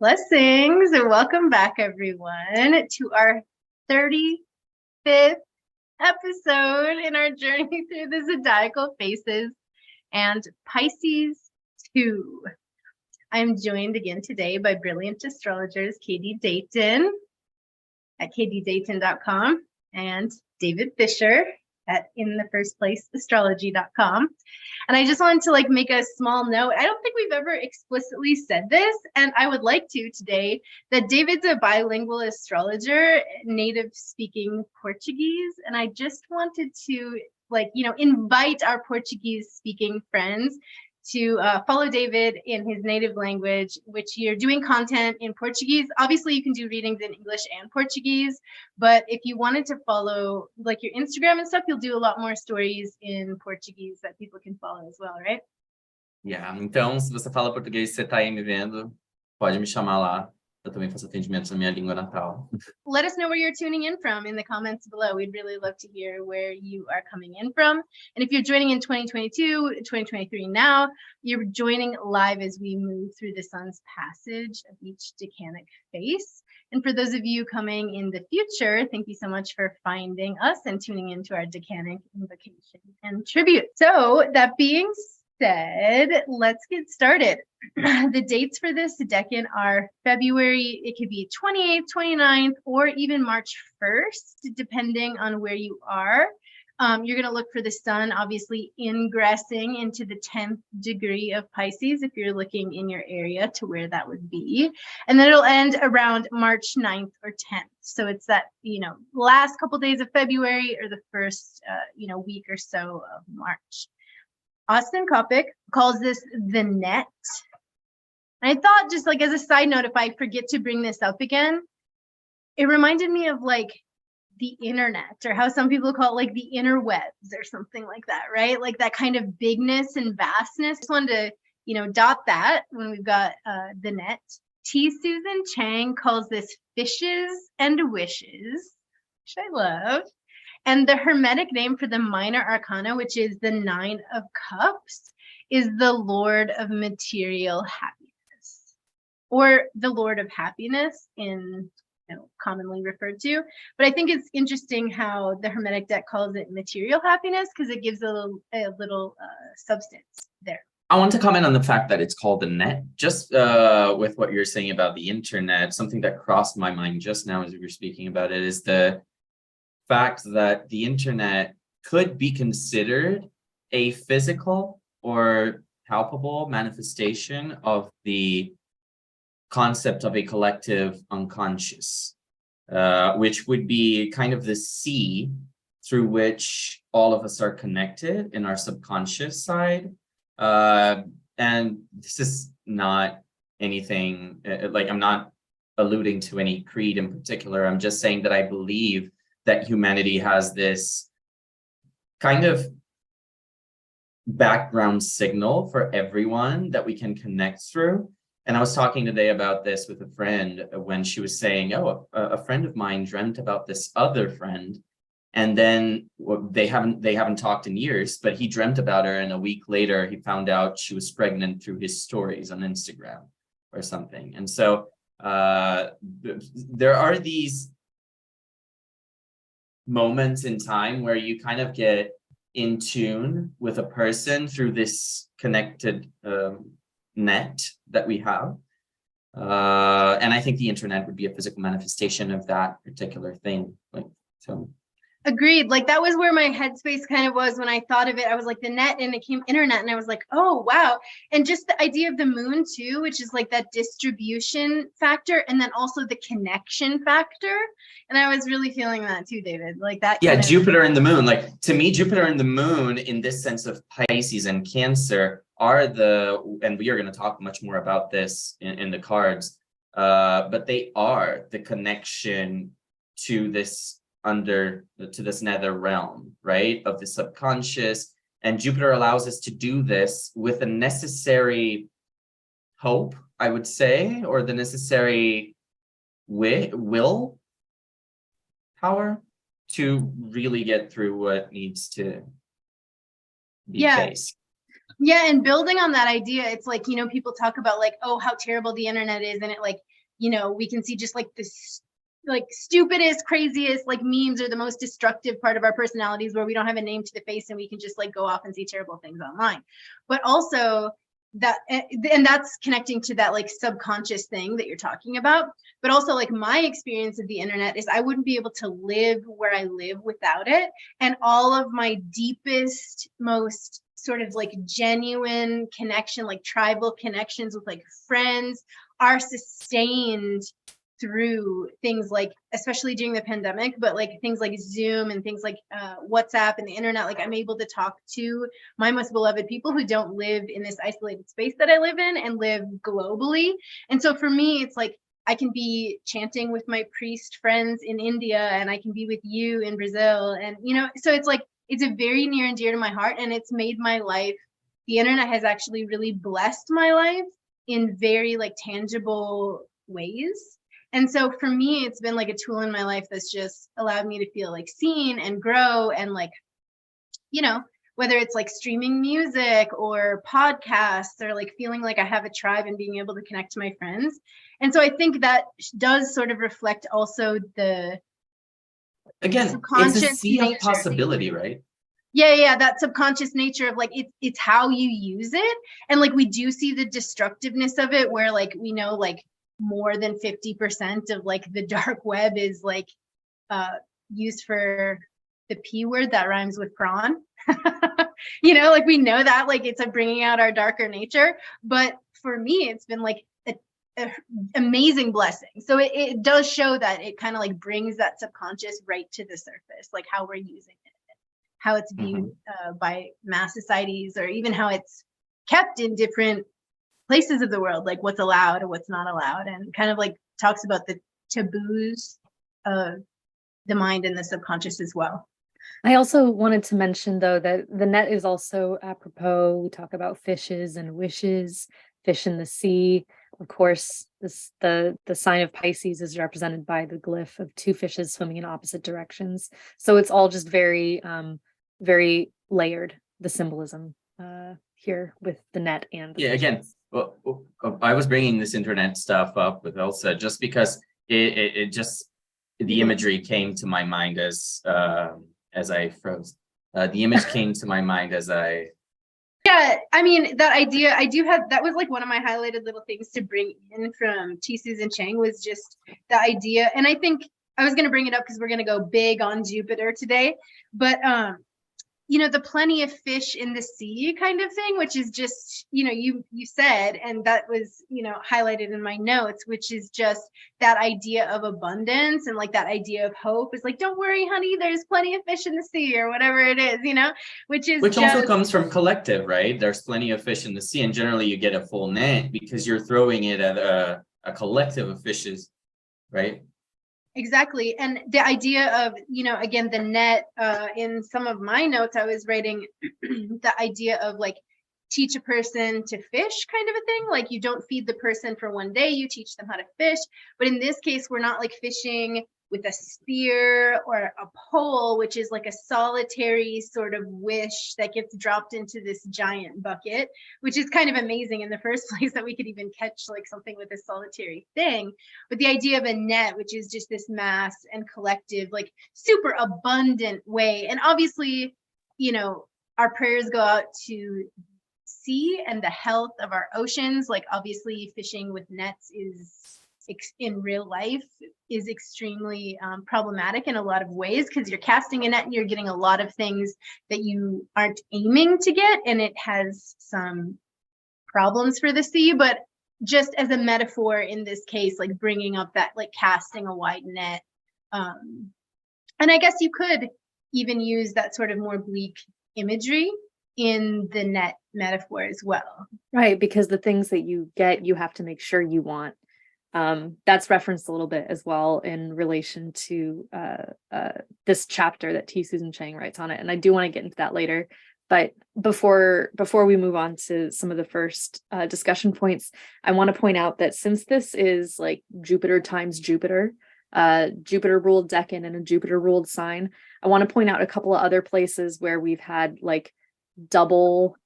Blessings and welcome back, everyone, to our 35th episode in our journey through the zodiacal phases and Pisces II. I'm joined again today by brilliant astrologers Katie Dayton at kddayton.com and David Fisher at astrology.com. And I just wanted to make a small note. I don't think we've ever explicitly said this, and I would like to today, that David's a bilingual astrologer, native speaking Portuguese. And I just wanted to invite our Portuguese speaking friends to follow David in his native language, which you're doing content in Portuguese. Obviously, you can do readings in English and Portuguese, but if you wanted to follow your Instagram and stuff, you'll do a lot more stories in Portuguese that people can follow as well, right? Yeah, então, se você fala português e você tá aí me vendo, pode me chamar lá. Eu também faço atendimentos na minha língua natal. Let us know where you're tuning in from in the comments below. We'd really love to hear where you are coming in from. And if you're joining in 2022, 2023 now, you're joining live as we move through the sun's passage of each Decanic face. And for those of you coming in the future, thank you so much for finding us and tuning into our Decanic invocation and tribute. So that being said, let's get started. The dates for this Decan are February, it could be 28th, 29th, or even March 1st, depending on where you are. You're going to look for the sun, obviously, ingressing into the 10th degree of Pisces, if you're looking in your area to where that would be. And then it'll end around March 9th or 10th. So it's that, last couple days of February or the first, week or so of March. Austin Coppock calls this the net. And I thought, just as a side note, if I forget to bring this up again, it reminded me of the internet, or how some people call it the interwebs or something like that, right? That kind of bigness and vastness. Just wanted to, dot that when we've got the net. T. Susan Chang calls this fishes and wishes, which I love. And the Hermetic name for the minor arcana, which is the 9 of Cups, is the Lord of Material Happiness, or the Lord of Happiness in commonly referred to. But I think it's interesting how the Hermetic deck calls it material happiness, because it gives a little substance there. I want to comment on the fact that it's called the net. Just with what you're saying about the internet, something that crossed my mind just now as we were speaking about it is the fact that the internet could be considered a physical or palpable manifestation of the concept of a collective unconscious, which would be kind of the sea through which all of us are connected in our subconscious side. And this is not anything, I'm not alluding to any creed in particular. I'm just saying that I believe that humanity has this kind of background signal for everyone that we can connect through. And I was talking today about this with a friend when she was saying, oh, a friend of mine dreamt about this other friend. And then they haven't talked in years, but he dreamt about her. And a week later, he found out she was pregnant through his stories on Instagram or something. And so there are these moments in time where you kind of get in tune with a person through this connected net that we have. And I think the internet would be a physical manifestation of that particular thing. Agreed. That was where my headspace kind of was when I thought of it. I was the net, and it came internet, and I was oh, wow. And just the idea of the moon too, which is that distribution factor, and then also the connection factor. And I was really feeling that too, David. That. Yeah, Jupiter and the moon. To me, Jupiter and the moon in this sense of Pisces and Cancer are and we are going to talk much more about this in the cards, but they are the connection to this nether realm, right, of the subconscious. And Jupiter allows us to do this with a necessary hope, I would say, or the necessary will power to really get through what needs to be faced. Yeah, and building on that idea, it's like, you know, people talk about like, oh, how terrible the internet is, and it like, you know, we can see just like this like stupidest, craziest like memes are the most destructive part of our personalities, where we don't have a name to the face and we can just like go off and see terrible things online. But also that, and that's connecting to that like subconscious thing that you're talking about. But also like my experience of the internet is I wouldn't be able to live where I live without it. And all of my deepest, most sort of like genuine connection, like tribal connections with like friends, are sustained through things like, especially during the pandemic, but like things like Zoom and things like WhatsApp and the internet. Like I'm able to talk to my most beloved people who don't live in this isolated space that I live in and live globally. And so for me, it's like I can be chanting with my priest friends in India, and I can be with you in Brazil. And, you know, so it's like, it's a very near and dear to my heart, and it's made my life, the internet has actually really blessed my life in very like tangible ways. And so for me, it's been like a tool in my life that's just allowed me to feel like seen and grow, and like, you know, whether it's like streaming music or podcasts, or like feeling like I have a tribe and being able to connect to my friends. And so I think that does sort of reflect also the Again, it's a sea of possibility, right? Yeah, that subconscious nature of like it's how you use it. And like we do see the destructiveness of it, where like we know like more than 50% of like the dark web is like used for the P word that rhymes with prawn. You know, like we know that, like it's a bringing out our darker nature. But for me, it's been like a amazing blessing. So it does show that it kind of like brings that subconscious right to the surface, like how we're using it, how it's viewed by mass societies, or even how it's kept in different places of the world, like what's allowed or what's not allowed, and kind of like talks about the taboos of the mind and the subconscious as well. I also wanted to mention, though, that the net is also apropos. We talk about fishes and wishes, fish in the sea. Of course, the sign of Pisces is represented by the glyph of two fishes swimming in opposite directions. So it's all just very, very layered, the symbolism here with the net and the fishes. Again, well, I was bringing this internet stuff up with Elsa just because it just, the imagery came to my mind as I froze. The image came to my mind as I. Yeah, I mean, that idea, I do have, that was like one of my highlighted little things to bring in from T. and Chang, was just the idea. And I think I was going to bring it up because we're going to go big on Jupiter today. But you know, the plenty of fish in the sea kind of thing, which is just, you know, you said, and that was, you know, highlighted in my notes, which is just that idea of abundance, and like that idea of hope is like, don't worry, honey, there's plenty of fish in the sea, or whatever it is, you know, which Also comes from collective, right? There's plenty of fish in the sea, and generally you get a full net because you're throwing it at a collective of fishes, right? Exactly. And the idea of, you know, again, the net, in some of my notes, I was writing the idea of like, teach a person to fish kind of a thing. Like you don't feed the person for one day, you teach them how to fish. But in this case, we're not like fishing with a spear or a pole, which is like a solitary sort of wish that gets dropped into this giant bucket, which is kind of amazing in the first place that we could even catch like something with a solitary thing. But the idea of a net, which is just this mass and collective, like super abundant way. And obviously, you know, our prayers go out to sea and the health of our oceans. Like obviously fishing with nets is in real life is extremely problematic in a lot of ways, because you're casting a net and you're getting a lot of things that you aren't aiming to get, and it has some problems for the sea. But just as a metaphor in this case, like bringing up that like casting a wide net, and I guess you could even use that sort of more bleak imagery in the net metaphor as well, right? Because the things that you get, you have to make sure you want. That's referenced a little bit as well in relation to this chapter that T. Susan Chang writes on it, and I do want to get into that later. But before we move on to some of the first discussion points, I want to point out that since this is like Jupiter times Jupiter, Jupiter ruled Decan and a Jupiter ruled sign, I want to point out a couple of other places where we've had like double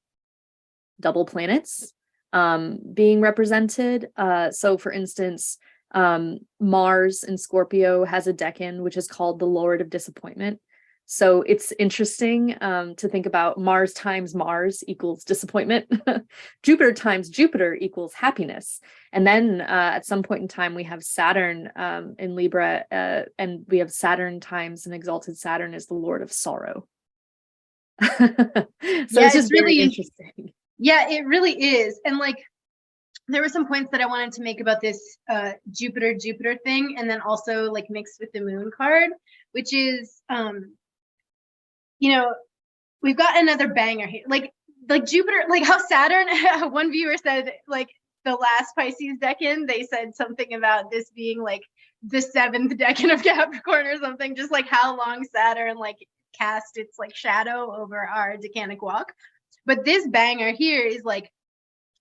double planets being represented. So for instance, Mars in Scorpio has a Decan, which is called the Lord of Disappointment. So it's interesting to think about Mars times Mars equals disappointment. Jupiter times Jupiter equals happiness. And then at some point in time, we have Saturn in Libra, and we have Saturn times an exalted Saturn is the Lord of Sorrow. So it's just really interesting. Yeah, it really is. And like, there were some points that I wanted to make about this Jupiter thing, and then also like mixed with the moon card, which is, you know, we've got another banger here. Like Jupiter, like how Saturn, one viewer said, like the last Pisces Decan, they said something about this being like the 7th Decan of Capricorn or something, just like how long Saturn like cast its like shadow over our Decanic walk. But this banger here is like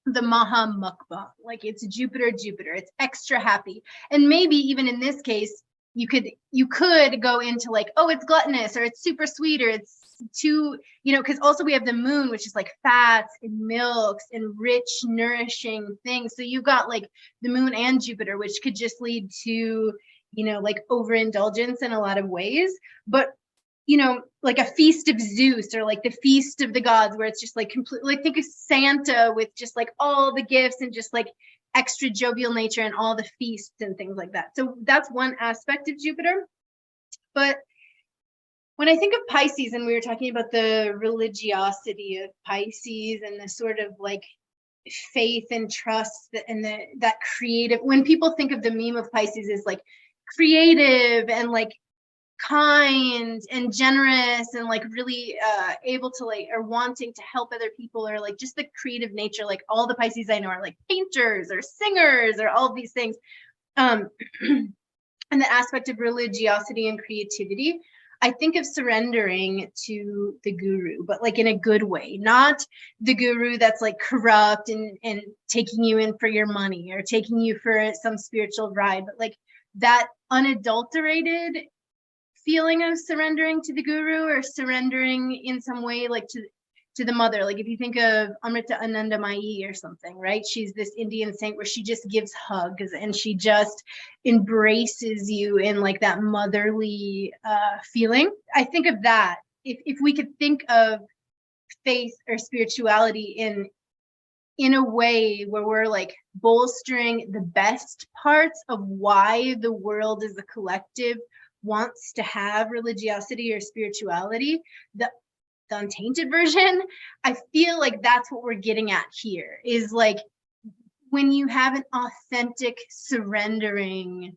the Maha Mukbang, like it's Jupiter, it's extra happy. And maybe even in this case, you could go into like, oh, it's gluttonous, or it's super sweet, or it's too, you know, because also we have the moon, which is like fats and milks and rich, nourishing things. So you've got like the moon and Jupiter, which could just lead to, you know, like overindulgence in a lot of ways. But you know, like a feast of Zeus, or like the feast of the gods, where it's just like completely, like think of Santa with just like all the gifts and just like extra jovial nature and all the feasts and things like that. So that's one aspect of Jupiter. But when I think of Pisces, and we were talking about the religiosity of Pisces and the sort of like faith and trust and that creative, when people think of the meme of Pisces is like creative and like kind and generous and like really able to like, or wanting to help other people, or like just the creative nature, like all the Pisces I know are like painters or singers or all of these things, and the aspect of religiosity and creativity. I think of surrendering to the guru, but like in a good way, not the guru that's like corrupt and taking you in for your money or taking you for some spiritual ride, but like that unadulterated feeling of surrendering to the guru, or surrendering in some way like to the mother. Like if you think of Amrita Anandamayi or something, right? She's this Indian saint where she just gives hugs and she just embraces you in like that motherly feeling. I think of that. If we could think of faith or spirituality in a way where we're like bolstering the best parts of why the world as a collective wants to have religiosity or spirituality, the untainted version, I feel like that's what we're getting at here, is like when you have an authentic surrendering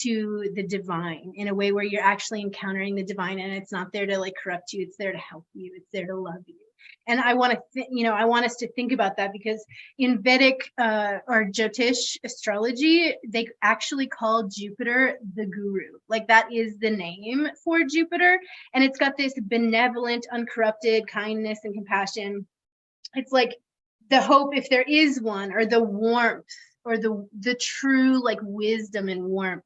to the divine in a way where you're actually encountering the divine, and it's not there to like corrupt you, it's there to help you, it's there to love you. And I want to, I want us to think about that, because in Vedic or Jyotish astrology, they actually call Jupiter the guru. Like that is the name for Jupiter. And it's got this benevolent, uncorrupted kindness and compassion. It's like the hope, if there is one, or the warmth, or the true like wisdom and warmth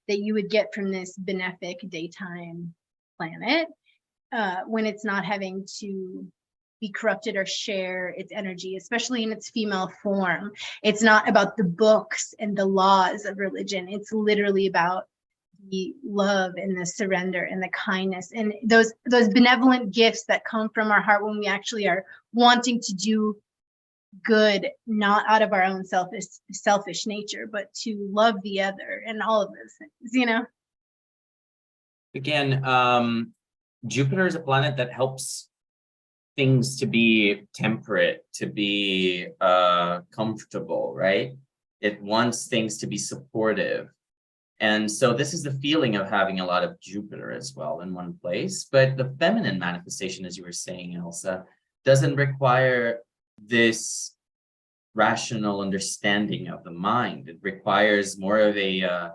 that you would get from this benefic daytime planet when it's not having to be corrupted or share its energy, especially in its female form. It's not about the books and the laws of religion. It's literally about the love and the surrender and the kindness and those benevolent gifts that come from our heart when we actually are wanting to do good, not out of our own selfish nature, but to love the other and all of those things, Again, Jupiter is a planet that helps things to be temperate, to be comfortable, right? It wants things to be supportive. And so this is the feeling of having a lot of Jupiter as well in one place. But the feminine manifestation, as you were saying, Elsa, doesn't require this rational understanding of the mind. It requires more of a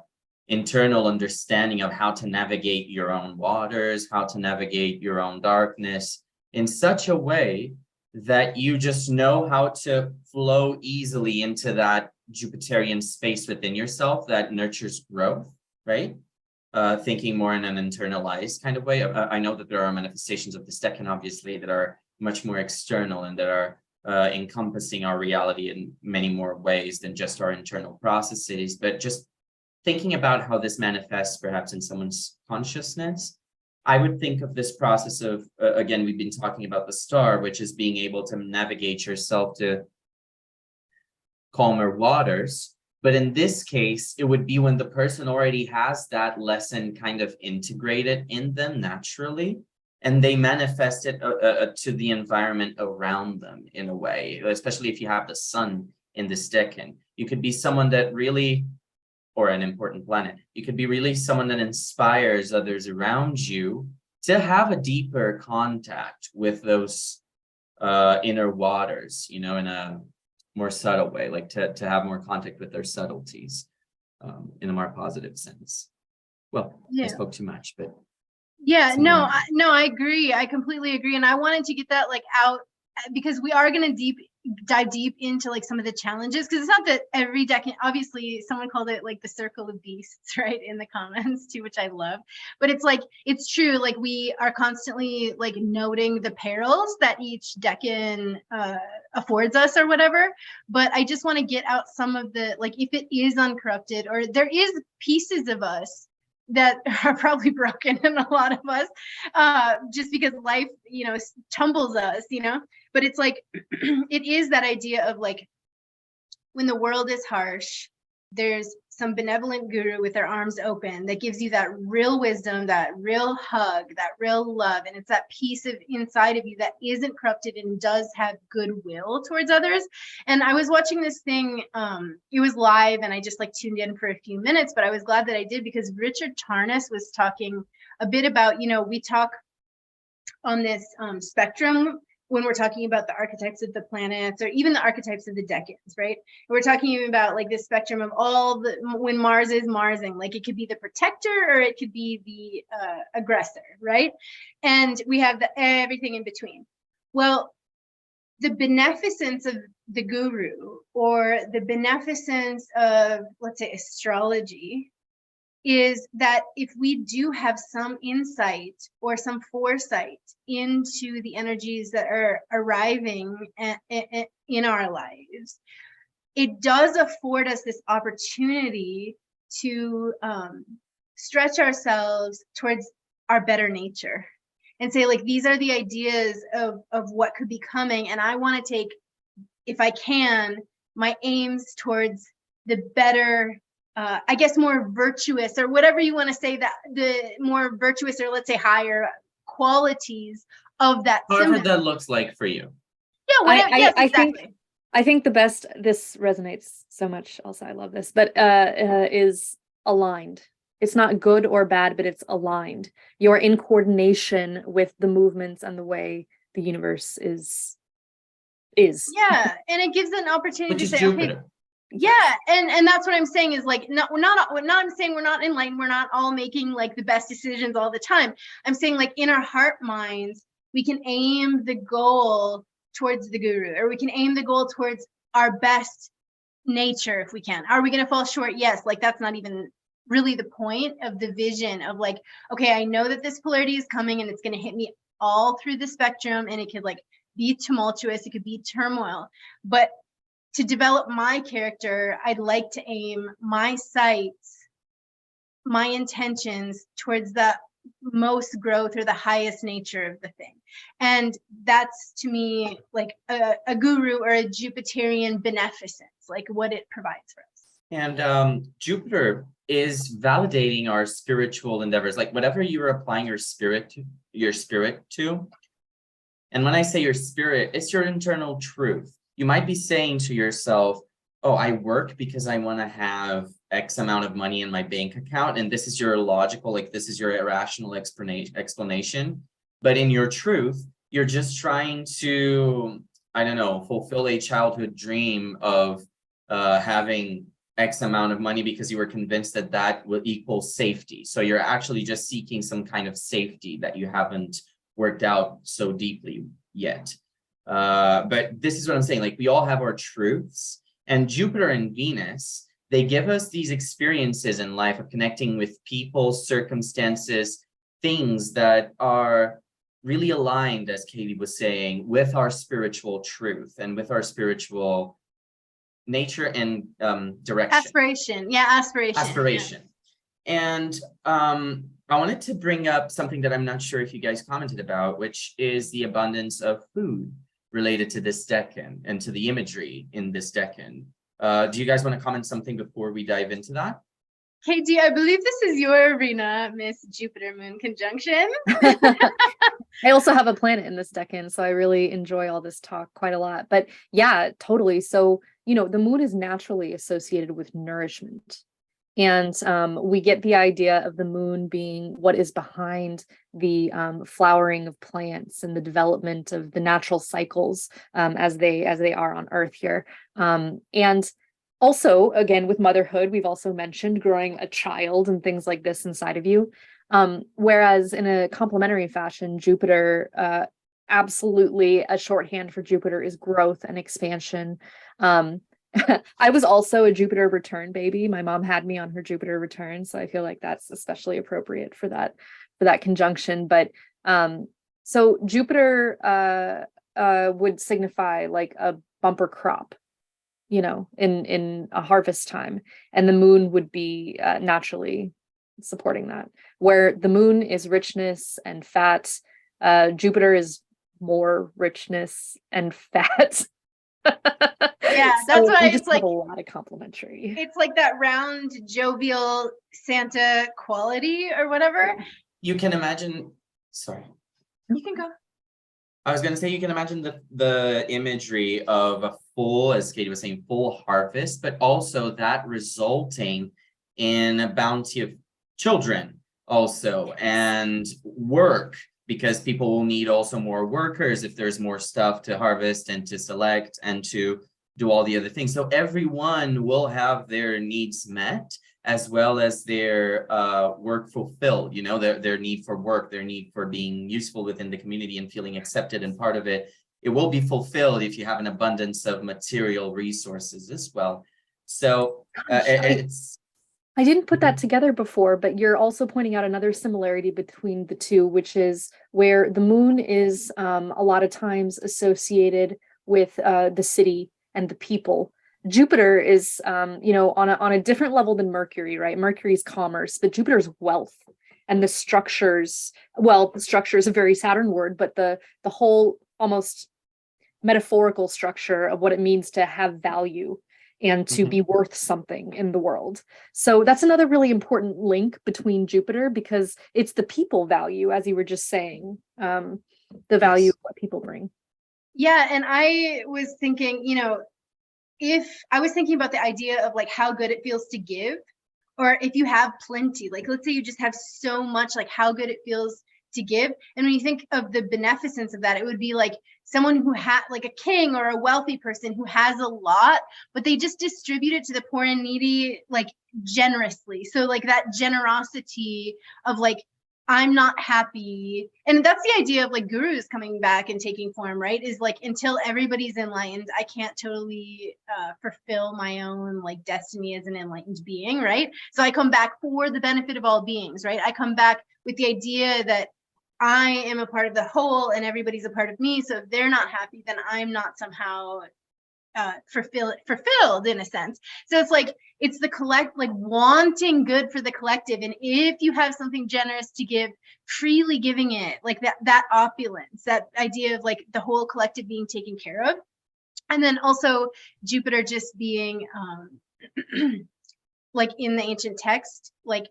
internal understanding of how to navigate your own waters, how to navigate your own darkness, in such a way that you just know how to flow easily into that Jupiterian space within yourself that nurtures growth, right? Thinking more in an internalized kind of way. I know that there are manifestations of this decan, obviously, that are much more external and that are encompassing our reality in many more ways than just our internal processes, but just thinking about how this manifests perhaps in someone's consciousness. I would think of this process of, again, we've been talking about the star, which is being able to navigate yourself to calmer waters. But in this case, it would be when the person already has that lesson kind of integrated in them naturally, and they manifest it to the environment around them in a way, especially if you have the sun in this decan. You could be someone that really, or an important planet, you could be really someone that inspires others around you to have a deeper contact with those inner waters, in a more subtle way, like to have more contact with their subtleties in a more positive sense. Well, I spoke too much, but yeah, no, I agree. I completely agree. And I wanted to get that out because we are going to dive deep into some of the challenges, because it's not that every decan, obviously someone called it the circle of beasts, right, in the comments too, which I love, but it's true, we are constantly noting the perils that each decan affords us or whatever. But I just want to get out some of the if it is uncorrupted, or there is pieces of us that are probably broken in a lot of us, just because life tumbles us, but it's it is that idea of when the world is harsh, there's some benevolent guru with their arms open that gives you that real wisdom, that real hug, that real love. And it's that piece of inside of you that isn't corrupted and does have goodwill towards others. And I was watching this thing, it was live, and I just tuned in for a few minutes, but I was glad that I did, because Richard Tarnas was talking a bit about, we talk on this spectrum when we're talking about the archetypes of the planets, or even the archetypes of the decans, right? We're talking even about this spectrum of when Mars is Marsing, it could be the protector or it could be the aggressor, right? And we have everything in between. Well, the beneficence of the guru, or the beneficence of, let's say, astrology, is that if we do have some insight or some foresight into the energies that are arriving in our lives, it does afford us this opportunity to stretch ourselves towards our better nature and say, these are the ideas of what could be coming. And I want to take, if I can, my aims towards the better, I guess, more virtuous, or whatever you want to say, that the more virtuous, or let's say higher qualities of that. However that looks like for you. Yeah, whatever. Yes, exactly. I think the best, this resonates so much, Elsa, I love this, but is aligned. It's not good or bad, but it's aligned. You're in coordination with the movements and the way the universe is. Yeah, and it gives an opportunity to say, Jupiter. Okay, yeah, and that's what I'm saying is I'm saying we're not in line, we're not all making the best decisions all the time. I'm saying in our heart minds, we can aim the goal towards the guru, or we can aim the goal towards our best nature if we can. Are we going to fall short? Yes. That's not even really the point of the vision of okay, I know that this polarity is coming and it's going to hit me all through the spectrum, and it could be tumultuous, it could be turmoil, but to develop my character, I'd like to aim my sights, my intentions towards the most growth or the highest nature of the thing. And that's, to me, a guru or a Jupiterian beneficence, what it provides for us. And Jupiter is validating our spiritual endeavors, whatever you're applying your spirit to. And when I say your spirit, it's your internal truth. You might be saying to yourself, oh, I work because I want to have X amount of money in my bank account. And this is your logical, this is your irrational explanation. But in your truth, you're just trying to, I don't know, fulfill a childhood dream of having X amount of money because you were convinced that that will equal safety. So you're actually just seeking some kind of safety that you haven't worked out so deeply yet. But this is what I'm saying, we all have our truths, and Jupiter and Venus, they give us these experiences in life of connecting with people, circumstances, things that are really aligned, as Katie was saying, with our spiritual truth and with our spiritual nature and direction. Aspiration. Yeah, aspiration. Aspiration. Yeah. And I wanted to bring up something that I'm not sure if you guys commented about, which is the abundance of food related to this decan and to the imagery in this decan. Do you guys want to comment something before we dive into that? KD, I believe this is your arena, Miss Jupiter Moon conjunction. I also have a planet in this decan, so I really enjoy all this talk quite a lot. But yeah, totally. So, you know, the moon is naturally associated with nourishment. And we get the idea of the moon being what is behind the flowering of plants and the development of the natural cycles as they are on Earth here. And also, again, with motherhood, we've also mentioned growing a child and things like this inside of you. Whereas in a complementary fashion, Jupiter, absolutely a shorthand for Jupiter is growth and expansion. I was also a Jupiter return baby. My mom had me on her Jupiter return, so I feel like that's especially appropriate for that conjunction. But so Jupiter would signify like a bumper crop, you know, in a harvest time, and the moon would be naturally supporting that. Where the moon is richness and fat, Jupiter is more richness and fat. Yeah, that's why it's like a lot of complementary. It's like that round, jovial Santa quality or whatever. You can imagine. Sorry. You can go. I was going to say, you can imagine the imagery of a full, as Katie was saying, full harvest, but also that resulting in a bounty of children also and work, because people will need also more workers if there's more stuff to harvest and to select and to do all the other things. So everyone will have their needs met, as well as their work fulfilled, you know, their need for work, their need for being useful within the community and feeling accepted and part of it. It will be fulfilled if you have an abundance of material resources as well. So it's... I didn't put that together before, but you're also pointing out another similarity between the two, which is where the moon is a lot of times associated with the city and the people. Jupiter is, you know, on a different level than Mercury, right? Mercury's commerce, but Jupiter's wealth and the structures. Well, the structure is a very Saturn word, but the whole almost metaphorical structure of what it means to have value and to be worth something in the world. So that's another really important link between Jupiter, because it's the people value, as you were just saying, the value of what people bring. Yeah, and I was thinking, you know, if I was thinking about the idea of like how good it feels to give, or if you have plenty, like let's say you just have so much, like how good it feels to give. And when you think of the beneficence of that, it would be like someone who had like a king or a wealthy person who has a lot, but they just distribute it to the poor and needy, like generously. So like that generosity of like, I'm not happy. And that's the idea of like gurus coming back and taking form, right? Is like, until everybody's enlightened, I can't totally fulfill my own like destiny as an enlightened being, right? So I come back for the benefit of all beings, right? I come back with the idea that I am a part of the whole and everybody's a part of me. So if they're not happy, then I'm not somehow fulfilled in a sense. So it's like, it's the like wanting good for the collective. And if you have something generous to give, freely giving it, like that opulence, that idea of like the whole collective being taken care of. And then also Jupiter just being like in the ancient text, like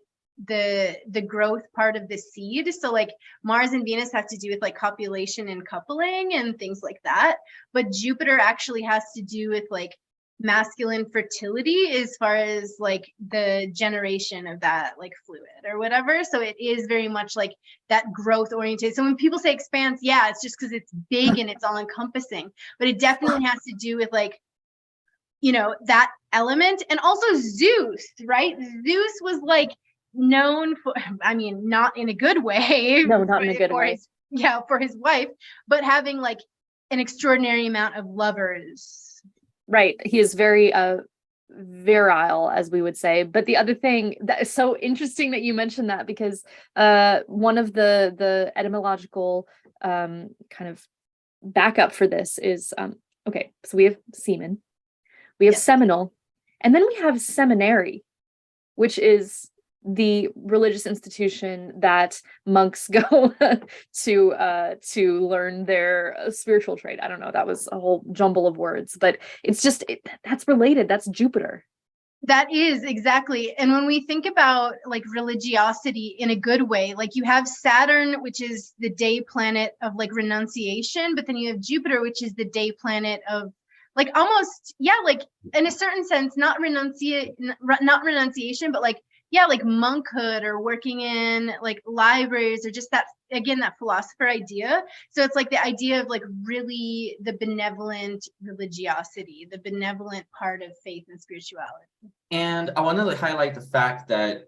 the growth part of the seed. So like Mars and Venus have to do with like copulation and coupling and things like that, but Jupiter actually has to do with like masculine fertility as far as like the generation of that like fluid or whatever. So it is very much like that growth oriented. So when people say expanse, yeah, it's just because it's big and it's all encompassing, but it definitely has to do with like, you know, that element. And also Zeus, right? Zeus was like known for, I mean, not in a good way. No, not in a good way. For his wife, but having like an extraordinary amount of lovers. Right. He is very virile, as we would say. But the other thing that is so interesting that you mentioned that, because one of the etymological kind of backup for this is, okay, so we have semen, we have seminal, and then we have seminary, which is the religious institution that monks go to learn their spiritual trade. I don't know, that was a whole jumble of words, but it's just, that's related. That's Jupiter. That is exactly. And when we think about like religiosity in a good way, like you have Saturn, which is the day planet of like renunciation, but then you have Jupiter, which is the day planet of like almost, yeah, like in a certain sense, not renunciation, but like, yeah, like monkhood or working in like libraries or just that, again, that philosopher idea. So it's like the idea of like really the benevolent religiosity, the benevolent part of faith and spirituality. And I want to highlight the fact that,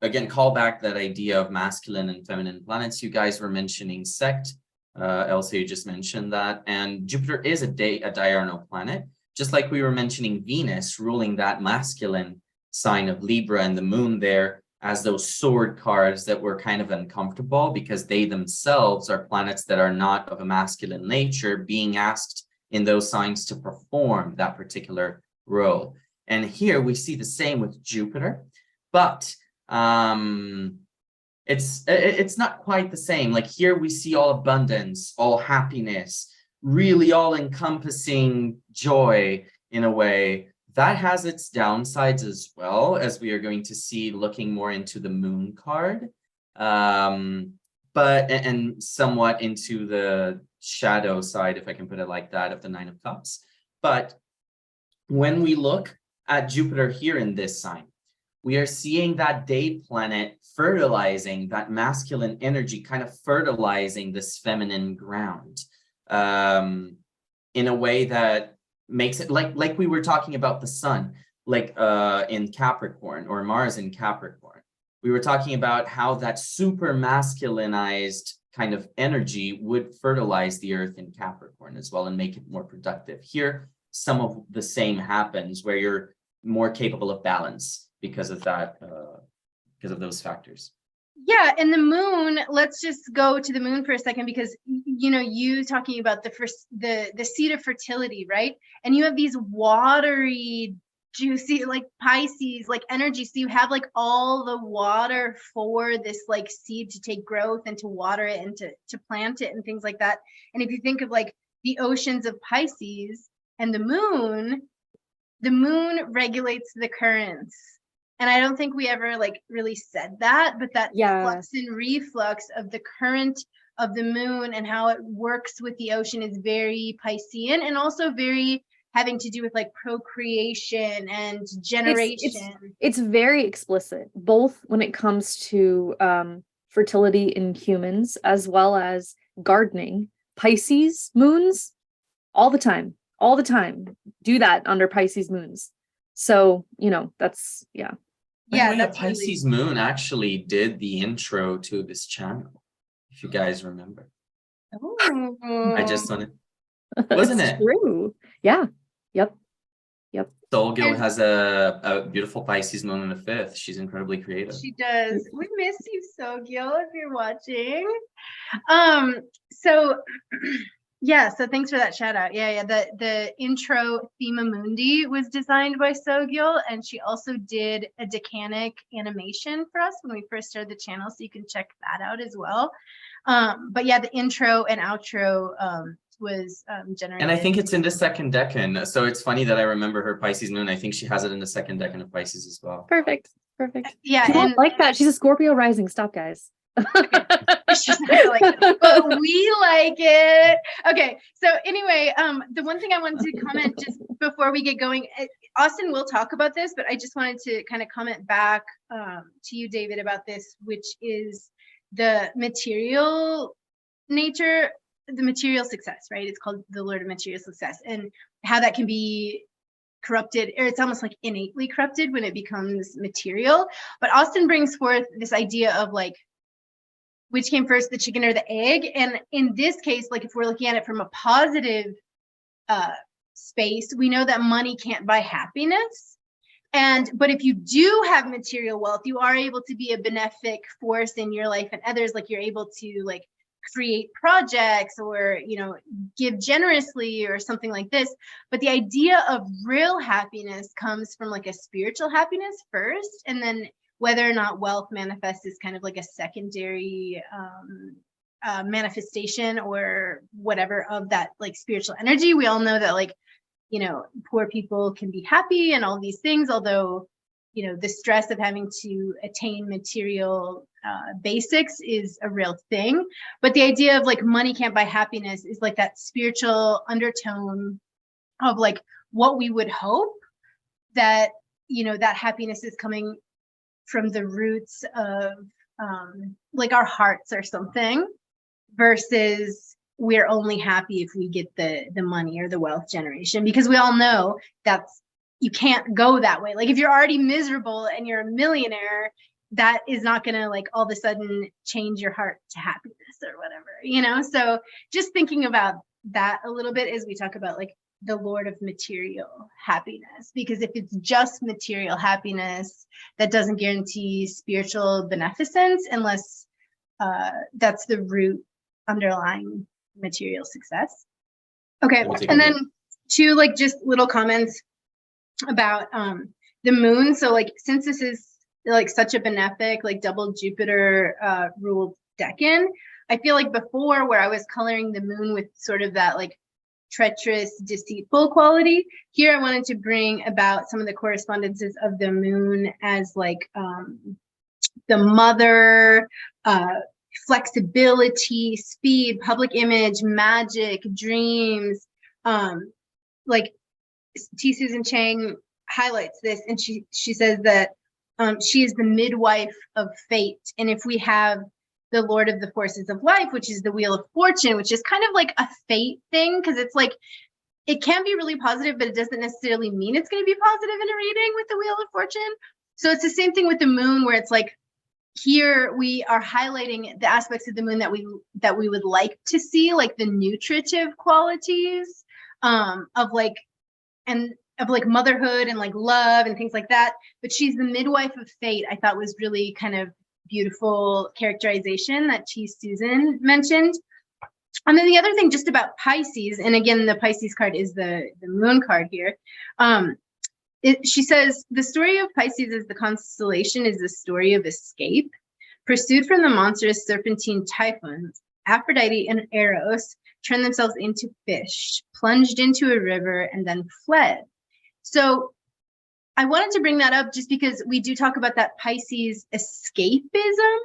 again, call back that idea of masculine and feminine planets. You guys were mentioning sect. Elsa, you just mentioned that. And Jupiter is a diurnal planet, just like we were mentioning Venus ruling that masculine sign of Libra and the moon there as those sword cards that were kind of uncomfortable because they themselves are planets that are not of a masculine nature being asked in those signs to perform that particular role. And here we see the same with Jupiter, but it's not quite the same. Like here we see all abundance, all happiness, really all encompassing joy in a way. That has its downsides as well, as we are going to see looking more into the moon card, and somewhat into the shadow side, if I can put it like that, of the Nine of Cups. But when we look at Jupiter here in this sign, we are seeing that day planet fertilizing that masculine energy, kind of fertilizing this feminine ground in a way that makes it like we were talking about the sun, like in Capricorn or Mars in Capricorn. We were talking about how that super masculinized kind of energy would fertilize the earth in Capricorn as well and make it more productive. Here, some of the same happens where you're more capable of balance because of that, because of those factors. Yeah, and the moon, let's just go to the moon for a second, because you know, you talking about the seed of fertility, right? And you have these watery, juicy, like Pisces, like energy. So you have like all the water for this like seed to take growth and to water it and to plant it and things like that. And if you think of like the oceans of Pisces and the moon regulates the currents. And I don't think we ever like really said that, but that flux and reflux of the current of the moon and how it works with the ocean is very Piscean, and also very having to do with like procreation and generation. It's very explicit, both when it comes to fertility in humans as well as gardening. Pisces moons, all the time, do that under Pisces moons. So, you know, that's, yeah. Yeah, that Pisces moon actually did the intro to this channel, if you guys remember. Oh. I just wanted, wasn't it? True. Yeah. Yep. Soulgill has a beautiful Pisces moon in the 5th. She's incredibly creative. She does. We miss you, Soulgill, if you're watching. So yeah, so thanks for that shout out. Yeah. The intro Thema Mundi was designed by Soulgill, and she also did a Decanic animation for us when we first started the channel, so you can check that out as well. But yeah, the intro and outro was generated. And I think it's in the 2nd decan. So it's funny that I remember her Pisces moon. I think she has it in the 2nd decan of Pisces as well. Perfect. Yeah, she won't like that. She's a Scorpio rising. Stop, guys. She's not like it, but we like it. Okay, so anyway, the one thing I wanted to comment just before we get going, Austin will talk about this, but I just wanted to kind of comment back to you, David, about this, which is the material nature, the material success, right? It's called the Lord of Material Success, and how that can be corrupted, or it's almost like innately corrupted when it becomes material. But Austin brings forth this idea of like, which came first, the chicken or the egg? And in this case, like if we're looking at it from a positive space, we know that money can't buy happiness. But if you do have material wealth, you are able to be a benefic force in your life and others. Like you're able to like create projects or, you know, give generously or something like this. But the idea of real happiness comes from like a spiritual happiness first, and then whether or not wealth manifests is kind of like a secondary manifestation or whatever of that like spiritual energy. We all know that, like, you know, poor people can be happy and all these things, although, you know, the stress of having to attain material basics is a real thing. But the idea of like money can't buy happiness is like that spiritual undertone of like what we would hope that, you know, that happiness is coming from the roots of like our hearts or something, versus we're only happy if we get the money or the wealth generation, because we all know that's, you can't go that way. Like if you're already miserable and you're a millionaire, that is not going to like all of a sudden change your heart to happiness or whatever, you know? So just thinking about that a little bit as we talk about like the Lord of material happiness, because if it's just material happiness, that doesn't guarantee spiritual beneficence unless that's the root underlying material success. Okay, and then two like just little comments about the moon. So like since this is like such a benefic, like double Jupiter ruled decan, I feel like before where I was coloring the moon with sort of that like treacherous, deceitful quality, here I wanted to bring about some of the correspondences of the moon as like the mother, flexibility, speed, public image, magic, dreams. Like T. Susan Chang highlights this, and she says that she is the midwife of fate. And if we have the Lord of the forces of life, which is the Wheel of Fortune, which is kind of like a fate thing, because it's like, it can be really positive, but it doesn't necessarily mean it's going to be positive in a reading with the Wheel of Fortune. So it's the same thing with the moon, where it's like, here we are highlighting the aspects of the moon that we would like to see, like the nutritive qualities of like, and of like motherhood and like love and things like that. But she's the midwife of fate, I thought was really kind of beautiful characterization that T. Susan mentioned. And then the other thing just about Pisces, and again, the Pisces card is the moon card here. She says, the story of Pisces as the constellation is the story of escape. Pursued from the monstrous serpentine typhoons, Aphrodite and Eros turned themselves into fish, plunged into a river, and then fled. So I wanted to bring that up just because we do talk about that Pisces escapism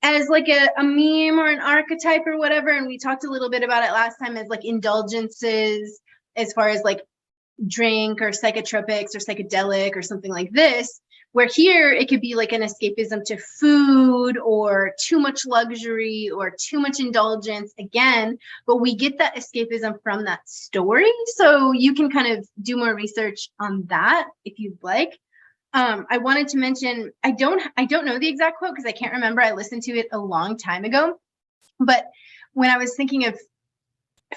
as like a meme or an archetype or whatever. And we talked a little bit about it last time as like indulgences, as far as like drink or psychotropics or psychedelic or something like this, where here it could be like an escapism to food or too much luxury or too much indulgence again, but we get that escapism from that story. So you can kind of do more research on that if you'd like. I wanted to mention, I don't know the exact quote because I can't remember. I listened to it a long time ago, but when I was thinking of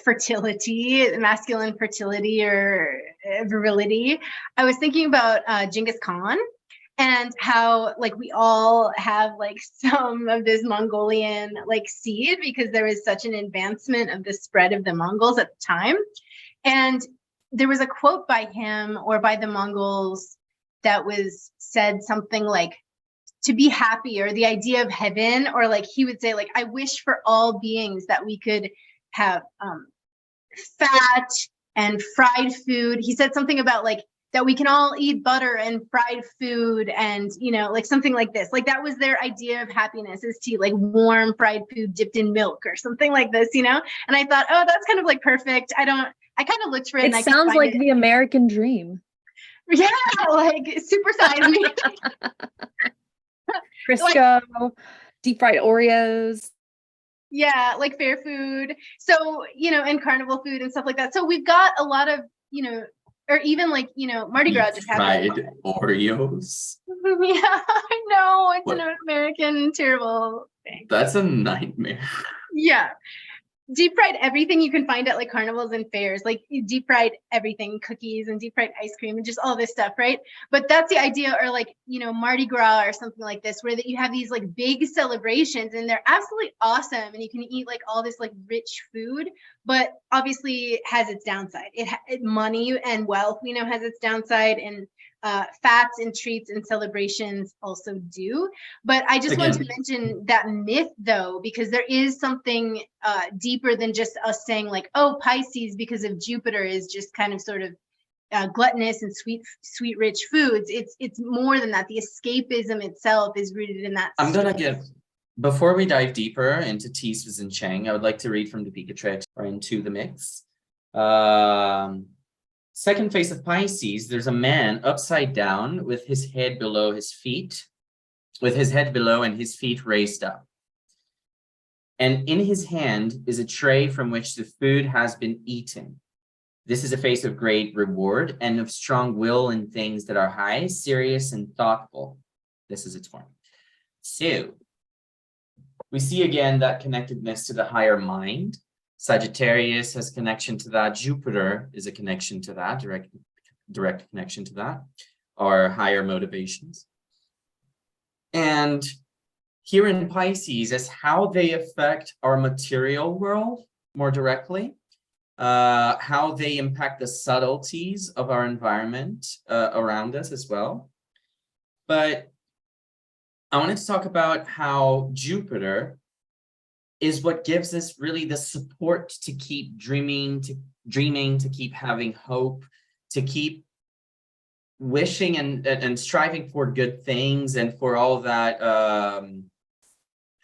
fertility, masculine fertility or virility, I was thinking about Genghis Khan and how like we all have like some of this Mongolian like seed because there was such an advancement of the spread of the Mongols at the time. And there was a quote by him or by the Mongols that was said something like, to be happy, or the idea of heaven, or like he would say like, I wish for all beings that we could have fat and fried food. He said something about like that we can all eat butter and fried food, and you know, like something like this. Like that was their idea of happiness, is to like warm fried food dipped in milk or something like this, you know. And I thought, oh, that's kind of like perfect. I kind of looked for it. It sounds like the American dream. Yeah, like super size me. Crisco, like, deep fried Oreos. Yeah, like fair food. So, you know, and carnival food and stuff like that. So we've got a lot of, you know, or even like, you know, Mardi Gras just happened. Fried Oreos. Yeah, I know. It's an American terrible thing. That's a nightmare. Yeah. deep fried everything you can find at like carnivals and fairs, like deep fried everything, cookies and deep fried ice cream and just all this stuff, right? But that's the idea, or like, you know, Mardi Gras or something like this, where that you have these like big celebrations and they're absolutely awesome, and you can eat like all this like rich food, but obviously it has its downside. Money and wealth, we know, has its downside, and fats and treats and celebrations also do. But I just want to mention that myth though, because there is something deeper than just us saying like, oh, Pisces because of Jupiter is just kind of sort of gluttonous and sweet rich foods. It's more than that. The escapism itself is rooted in that. I'm gonna give, before we dive deeper into Tissus and Chang, I would like to read from the Picatrix or Into the Mix. Second face of Pisces, there's a man upside down with his head below his feet, with his head below and his feet raised up. And in his hand is a tray from which the food has been eaten. This is a face of great reward and of strong will in things that are high, serious, and thoughtful. This is its form. So, we see again that connectedness to the higher mind. Sagittarius has connection to that. Jupiter is a connection to that, direct connection to that, our higher motivations. And here in Pisces is how they affect our material world more directly, how they impact the subtleties of our environment around us as well. But I wanted to talk about how Jupiter is what gives us really the support to keep dreaming, to keep having hope, to keep wishing and striving for good things and for all that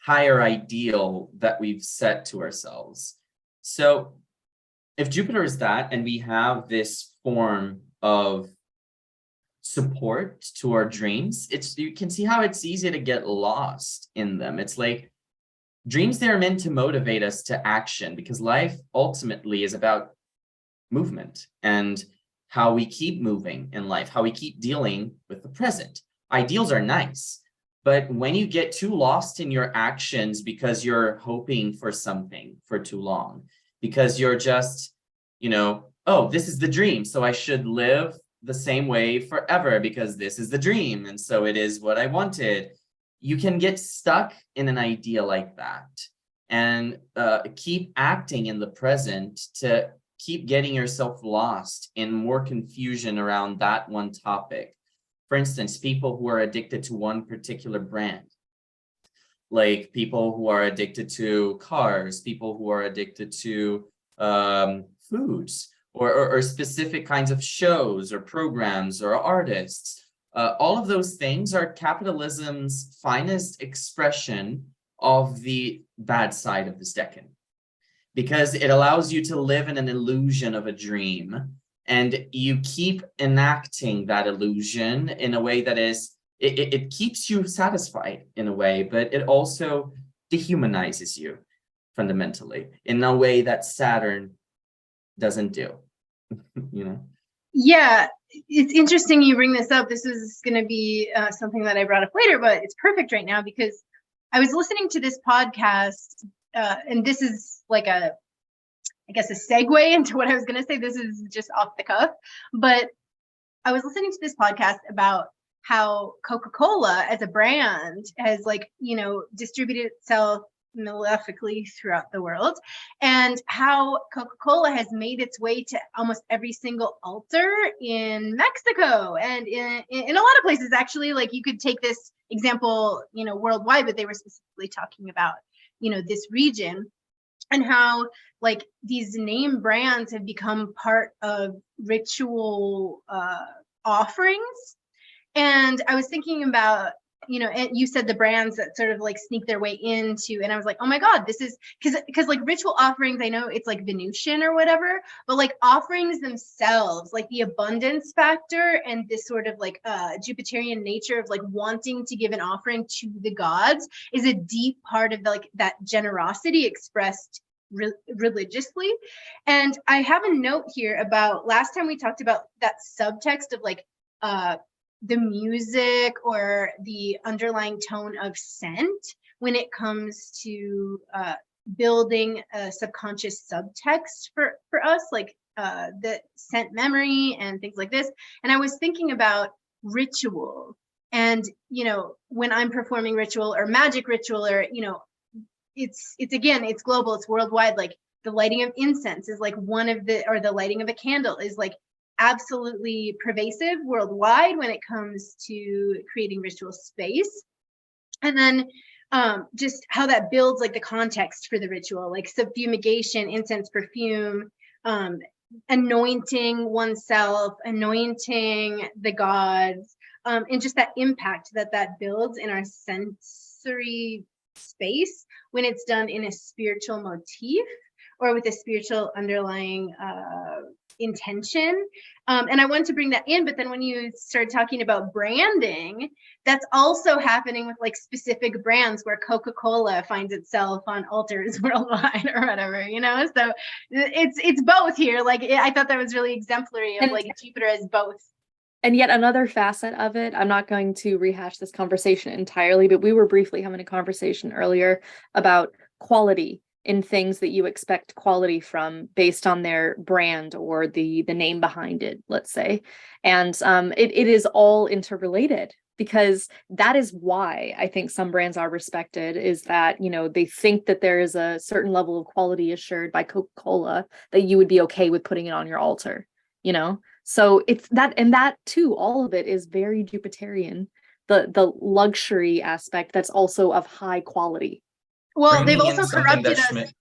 higher ideal that we've set to ourselves. So if Jupiter is that, and we have this form of support to our dreams, you can see how it's easy to get lost in them. It's like dreams, they're meant to motivate us to action, because life ultimately is about movement and how we keep moving in life, how we keep dealing with the present. Ideals are nice, but when you get too lost in your actions because you're hoping for something for too long, because you're just, you know, oh, this is the dream, so I should live the same way forever because this is the dream, and so it is what I wanted. You can get stuck in an idea like that and keep acting in the present to keep getting yourself lost in more confusion around that one topic. For instance, people who are addicted to one particular brand, like people who are addicted to cars, people who are addicted to foods, or specific kinds of shows or programs or artists. All of those things are capitalism's finest expression of the bad side of this Decan, because it allows you to live in an illusion of a dream, and you keep enacting that illusion in a way that is, it keeps you satisfied in a way, but it also dehumanizes you fundamentally in a way that Saturn doesn't do, you know? Yeah. It's interesting you bring this up. This is going to be something that I brought up later, but it's perfect right now because I was listening to this podcast, and this is like I guess a segue into what I was going to say. This is just off the cuff, but I was listening to this podcast about how Coca-Cola as a brand has, like, you know, distributed itself malefically throughout the world, and how Coca-Cola has made its way to almost every single altar in Mexico and in a lot of places, actually. Like, you could take this example, you know, worldwide, but they were specifically talking about, you know, this region, and how like these name brands have become part of ritual offerings. And I was thinking about, you know, and you said the brands that sort of like sneak their way into, and I was like, oh my God, this is because like ritual offerings, I know it's like Venusian or whatever, but like offerings themselves, like the abundance factor and this sort of like Jupiterian nature of like wanting to give an offering to the gods is a deep part of like that generosity expressed religiously. And I have a note here about last time we talked about that subtext of like the music or the underlying tone of scent when it comes to building a subconscious subtext for us, like the scent memory and things like this. And I was thinking about ritual, and when I'm performing ritual or magic ritual, or it's again, it's global, it's worldwide. Like the lighting of incense is like the lighting of a candle is like absolutely pervasive worldwide when it comes to creating ritual space. And then just how that builds like the context for the ritual, like subfumigation, incense, perfume, anointing oneself, anointing the gods, and just that impact that builds in our sensory space when it's done in a spiritual motif or with a spiritual underlying intention. And I wanted to bring that in, but then when you started talking about branding, that's also happening with like specific brands where Coca-Cola finds itself on altars worldwide or whatever, so it's both here. Like I thought that was really exemplary of like Jupiter as both. And yet another facet of it, I'm not going to rehash this conversation entirely, but we were briefly having a conversation earlier about quality in things that you expect quality from based on their brand or the name behind it, let's say. And it is all interrelated, because that is why I think some brands are respected, is that, they think that there is a certain level of quality assured by Coca-Cola that you would be okay with putting it on your altar, So it's that, and that too, all of it is very Jupiterian, the luxury aspect that's also of high quality. Well, they've also corrupted us.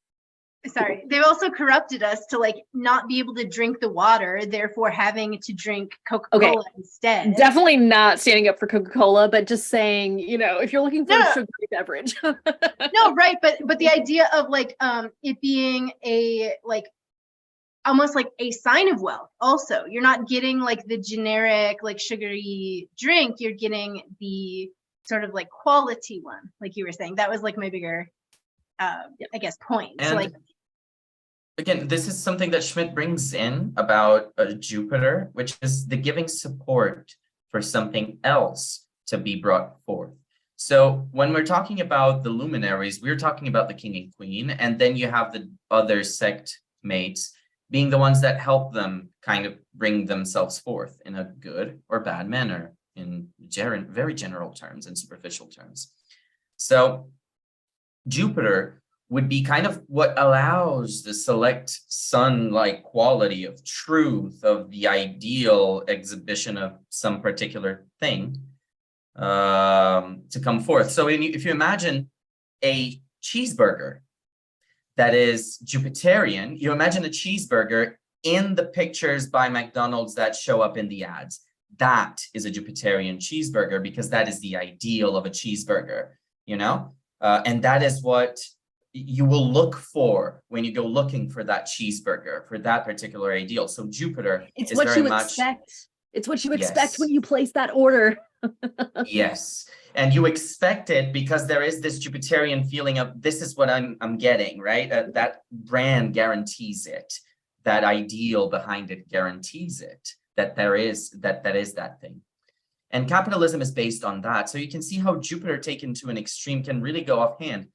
Sorry, they've also corrupted us to like not be able to drink the water, therefore having to drink Coca-Cola instead. Definitely not standing up for Coca-Cola, but just saying, if you're looking for a sugary beverage. No, right, but the idea of like it being a like almost like a sign of wealth. Also, you're not getting like the generic like sugary drink, you're getting the sort of like quality one, like you were saying. That was like my bigger I guess point. And so like again, this is something that Schmidt brings in about Jupiter, which is the giving support for something else to be brought forth. So when we're talking about the luminaries, we're talking about the king and queen, and then you have the other sect mates being the ones that help them kind of bring themselves forth in a good or bad manner, in very general terms and superficial terms. So Jupiter would be kind of what allows the select sun-like quality of truth, of the ideal exhibition of some particular thing to come forth. So if you imagine a cheeseburger that is Jupiterian, you imagine a cheeseburger in the pictures by McDonald's that show up in the ads. That is a Jupiterian cheeseburger, because that is the ideal of a cheeseburger, and that is what you will look for when you go looking for that cheeseburger, for that particular ideal. So Jupiter is what very you much expect. It's what you expect yes. when you place that order. Yes, and you expect it because there is this Jupiterian feeling of this is what I'm getting, right? That brand guarantees it. That ideal behind it guarantees it. That is that thing. And capitalism is based on that. So you can see how Jupiter taken to an extreme can really go offhand.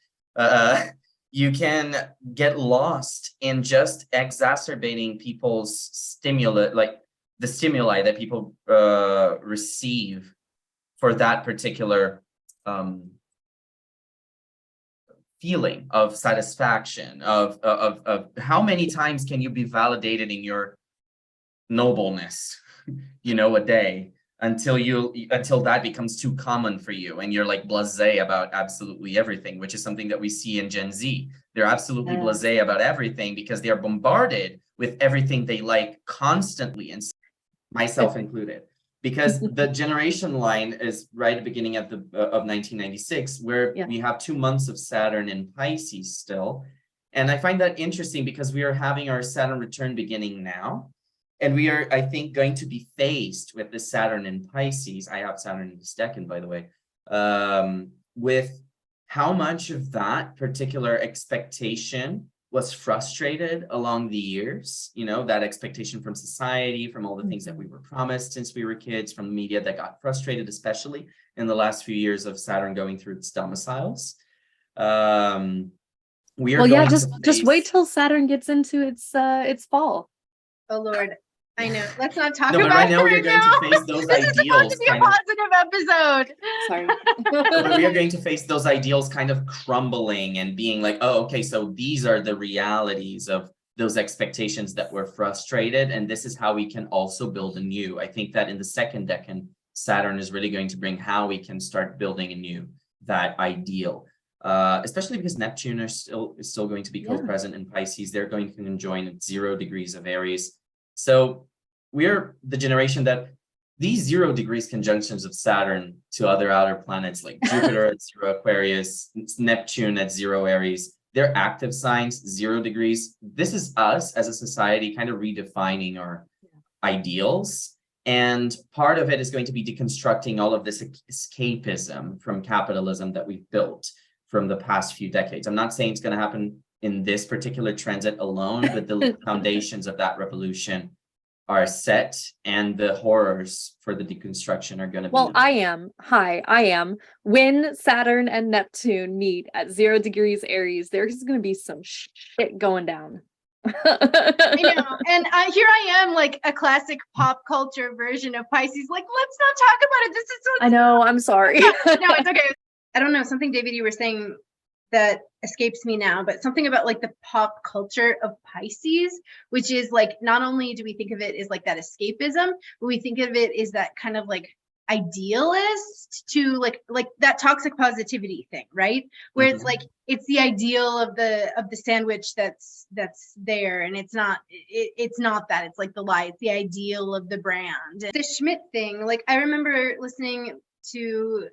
You can get lost in just exacerbating people's stimuli, like the stimuli that people receive for that particular feeling of satisfaction, of how many times can you be validated in your nobleness, a day, until that becomes too common for you and you're like blasé about absolutely everything, which is something that we see in Gen Z. They're absolutely blasé about everything because they are bombarded with everything they like constantly, and myself included, because the generation line is right at the beginning of 1996, where we have 2 months of Saturn in Pisces still. And I find that interesting because we are having our Saturn return beginning now. And we are, I think, going to be faced with the Saturn in Pisces. I have Saturn in this Decan, by the way, with how much of that particular expectation was frustrated along the years, that expectation from society, from all the things that we were promised since we were kids, from the media that got frustrated, especially in the last few years of Saturn going through its domiciles. we are Well, yeah, going just wait till Saturn gets into its fall. Oh Lord, I know. Let's not talk No, but about right it now we are right going to now. face those This is supposed to ideals be a kind of. positive episode. Sorry. But we are going to face those ideals kind of crumbling and being like, oh, okay, so these are the realities of those expectations that were frustrated, and this is how we can also build anew. I think that in the second decan, Saturn is really going to bring how we can start building anew that ideal. Especially because Neptune is still going to be co-present in Pisces. They're going to conjoin at 0 degrees of Aries. So we're the generation that these 0 degrees conjunctions of Saturn to other outer planets like Jupiter at 0 Aquarius, Neptune at 0 Aries, they're active signs, 0 degrees. This is us as a society kind of redefining our ideals. And part of it is going to be deconstructing all of this escapism from capitalism that we've built from the past few decades. I'm not saying it's going to happen in this particular transit alone, but the foundations of that revolution are set, and the horrors for the deconstruction are going to be. Well, I am. When Saturn and Neptune meet at 0 degrees Aries, there's going to be some shit going down. I know. And here I am, like a classic pop culture version of Pisces. Like, let's not talk about it. This is so. I know. I'm sorry. No, it's okay. I don't know. Something, David, you were saying that escapes me now, but something about like the pop culture of Pisces, which is like, not only do we think of it as like that escapism, but we think of it as that kind of like idealist to like that toxic positivity thing, right? Where it's like, it's the ideal of the sandwich that's there, and it's not that, it's like the lie, it's the ideal of the brand. And the Schmidt thing, like I remember listening to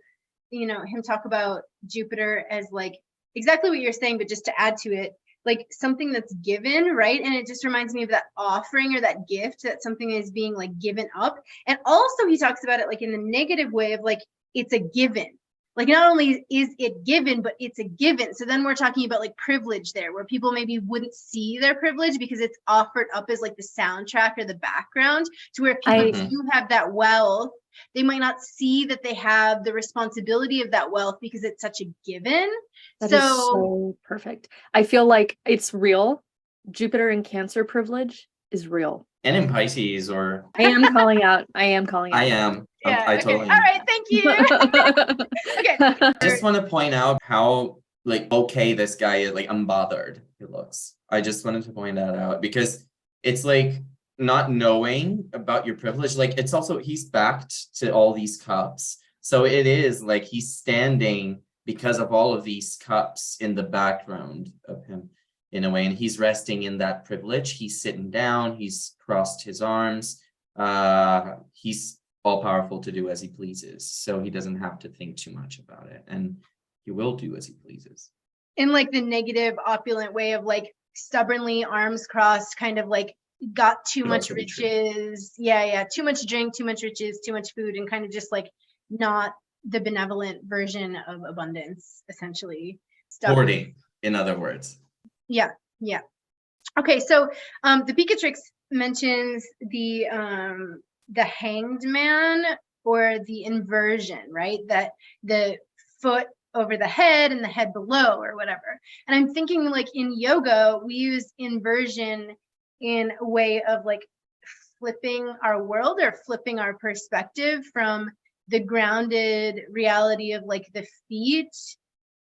him talk about Jupiter as like exactly what you're saying, but just to add to it, like something that's given, right? And it just reminds me of that offering or that gift, that something is being like given up. And also he talks about it like in the negative way of like, it's a given. Like not only is it given, but it's a given. So then we're talking about like privilege there, where people maybe wouldn't see their privilege because it's offered up as like the soundtrack or the background, to where people do have that wealth, they might not see that they have the responsibility of that wealth because it's such a given. That is so perfect. I feel like it's real. Jupiter in Cancer privilege is real. And in Pisces, or I am calling out. I am. Yeah, I okay. totally All right, thank you. Okay. I just want to point out how like okay this guy is, like unbothered he looks. I just wanted to point that out because it's like not knowing about your privilege. Like it's also, he's backed to all these cups. So it is like he's standing because of all of these cups in the background of him in a way, and he's resting in that privilege. He's sitting down, he's crossed his arms, he's all powerful to do as he pleases, so he doesn't have to think too much about it, and he will do as he pleases. In like the negative opulent way of like stubbornly arms crossed, kind of like got too much riches. Yeah, too much drink, too much riches, too much food, and kind of just like not the benevolent version of abundance, essentially. Hoarding, in other words. Yeah. Okay, so the Picatrix mentions the hanged man, or the inversion, right? That the foot over the head and the head below, or whatever. And I'm thinking like in yoga, we use inversion in a way of like flipping our world, or flipping our perspective from the grounded reality of like the feet,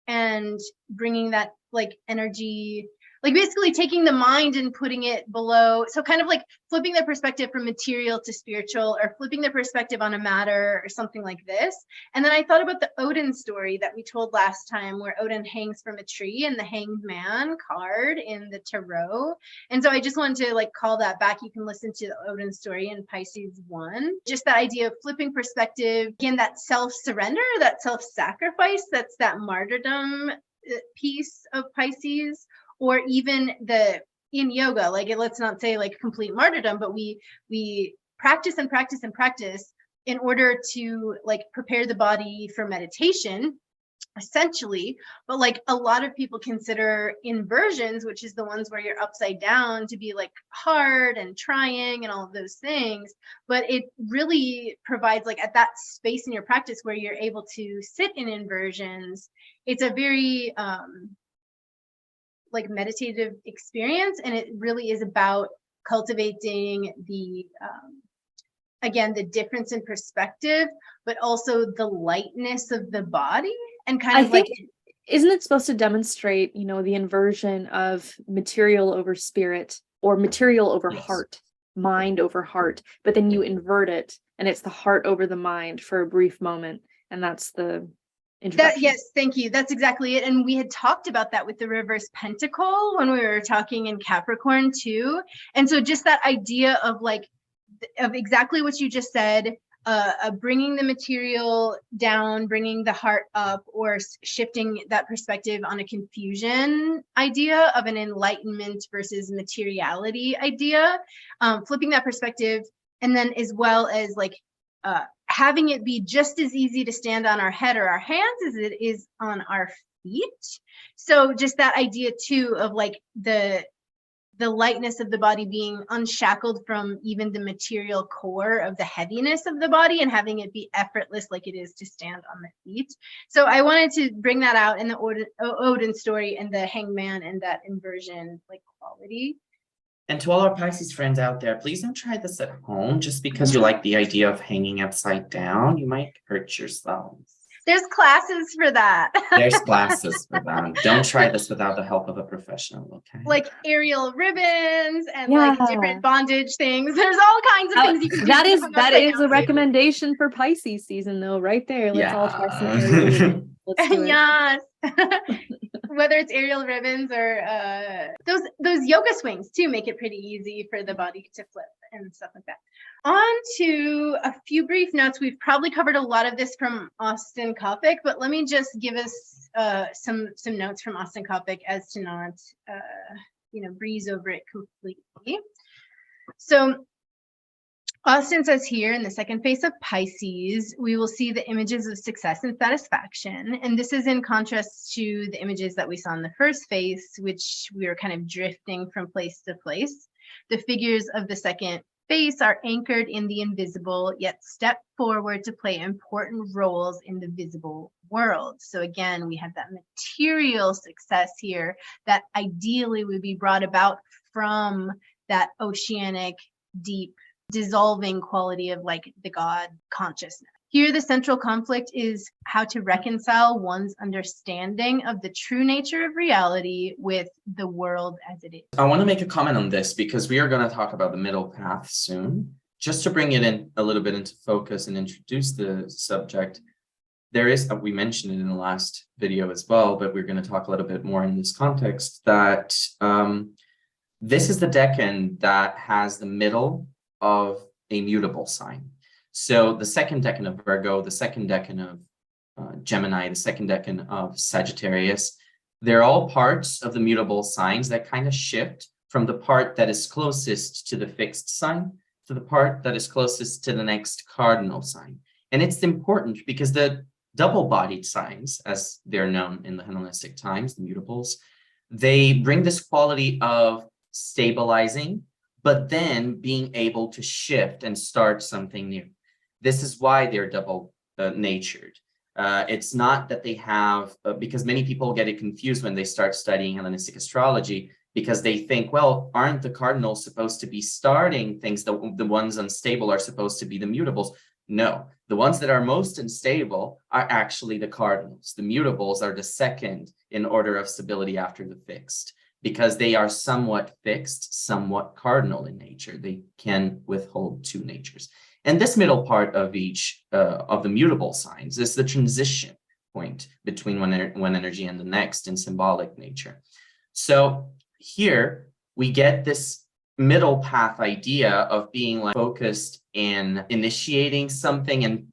and bringing that like energy, like basically taking the mind and putting it below. So kind of like flipping the perspective from material to spiritual, or flipping the perspective on a matter, or something like this. And then I thought about the Odin story that we told last time, where Odin hangs from a tree, and the hanged man card in the tarot. And so I just wanted to like call that back. You can listen to the Odin story in Pisces 1. Just the idea of flipping perspective, again, that self-surrender, that self-sacrifice, that's that martyrdom piece of Pisces. Or even in yoga, like let's not say like complete martyrdom, but we practice and practice and practice in order to like prepare the body for meditation, essentially. But like a lot of people consider inversions, which is the ones where you're upside down, to be like hard and trying and all of those things. But it really provides like at that space in your practice where you're able to sit in inversions. It's a very like meditative experience, and it really is about cultivating the again, the difference in perspective, but also the lightness of the body, and kind of like, isn't it supposed to demonstrate, you know, the inversion of material over spirit, or material over heart, mind over heart, but then you invert it and it's the heart over the mind for a brief moment, and that's the introduction. Yes, thank you. That's exactly it. And we had talked about that with the reverse pentacle when we were talking in Capricorn too. And so just that idea of like, of exactly what you just said, bringing the material down, bringing the heart up, or shifting that perspective on a confusion idea of an enlightenment versus materiality idea, flipping that perspective, and then as well as like having it be just as easy to stand on our head or our hands as it is on our feet. So just that idea too of like the lightness of the body being unshackled from even the material core of the heaviness of the body, and having it be effortless like it is to stand on the feet. So I wanted to bring that out in the Odin story and the hangman and that inversion like quality. And to all our Pisces friends out there, please don't try this at home. Just because you like the idea of hanging upside down, you might hurt yourselves. There's classes for that. There's classes for that. Don't try this without the help of a professional, okay? Like aerial ribbons and like different bondage things. There's all kinds of things you can do. That is a recommendation for Pisces season, though, right there. Let's all try some aerial ribbons. Let's do it. Yes. Whether it's aerial ribbons or those yoga swings too, make it pretty easy for the body to flip and stuff like that. On to a few brief notes. We've probably covered a lot of this from Austin Coppock, but let me just give us some notes from Austin Coppock as to not breeze over it completely. So Austin says here, in the second phase of Pisces, we will see the images of success and satisfaction. And this is in contrast to the images that we saw in the first phase, which we were kind of drifting from place to place. The figures of the second phase are anchored in the invisible, yet step forward to play important roles in the visible world. So again, we have that material success here that ideally would be brought about from that oceanic, deep, dissolving quality of like the God consciousness. Here, the central conflict is how to reconcile one's understanding of the true nature of reality with the world as it is. I want to make a comment on this because we are going to talk about the middle path soon. Just to bring it in a little bit into focus and introduce the subject, there is, we mentioned it in the last video as well, but we're going to talk a little bit more in this context, that this is the decan that has the middle of a mutable sign. So the second decan of Virgo, the second decan of Gemini, the second decan of Sagittarius, they're all parts of the mutable signs that kind of shift from the part that is closest to the fixed sign to the part that is closest to the next cardinal sign. And it's important because the double-bodied signs, as they're known in the Hellenistic times, the mutables, they bring this quality of stabilizing, but then being able to shift and start something new. This is why they're double-natured. It's not that they have, because many people get it confused when they start studying Hellenistic astrology, because they think, well, aren't the cardinals supposed to be starting things? The ones unstable are supposed to be the mutables. No, the ones that are most unstable are actually the cardinals. The mutables are the second in order of stability after the fixed, because they are somewhat fixed, somewhat cardinal in nature. They can withhold two natures. And this middle part of each of the mutable signs is the transition point between one energy and the next in symbolic nature. So here we get this middle path idea of being like focused in initiating something and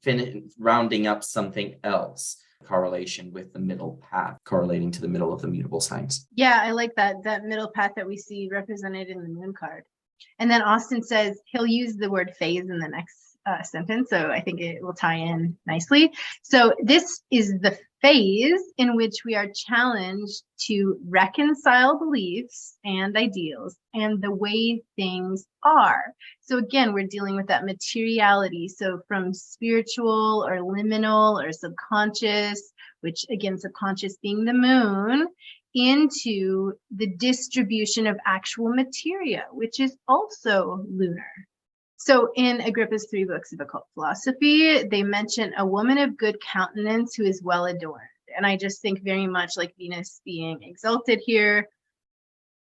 rounding up something else. Correlation with the middle path, correlating to the middle of the mutable signs. Yeah, I like that middle path that we see represented in the moon card. And then Austin says he'll use the word phase in the next sentence, so I think it will tie in nicely. So this is the phase in which we are challenged to reconcile beliefs and ideals and the way things are. So again, we're dealing with that materiality. So from spiritual or liminal or subconscious, which again, subconscious being the moon, into the distribution of actual materia, which is also lunar. So in Agrippa's 3 books of occult philosophy, they mention a woman of good countenance who is well adorned. And I just think very much like Venus being exalted here,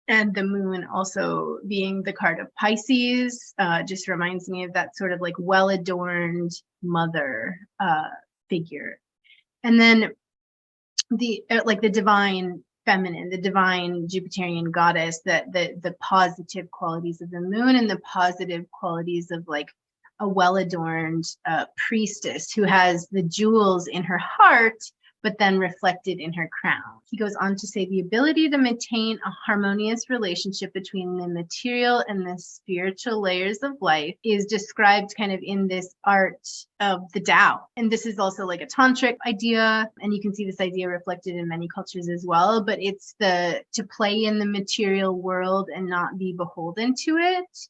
and the moon also being the card of Pisces, just reminds me of that sort of like well-adorned mother figure. And then the divine feminine, the divine Jupiterian goddess, that the positive qualities of the moon and the positive qualities of like a well-adorned priestess who has the jewels in her heart, but then reflected in her crown. He goes on to say the ability to maintain a harmonious relationship between the material and the spiritual layers of life is described kind of in this art of the Tao. And this is also like a tantric idea, and you can see this idea reflected in many cultures as well, but it's to play in the material world and not be beholden to it.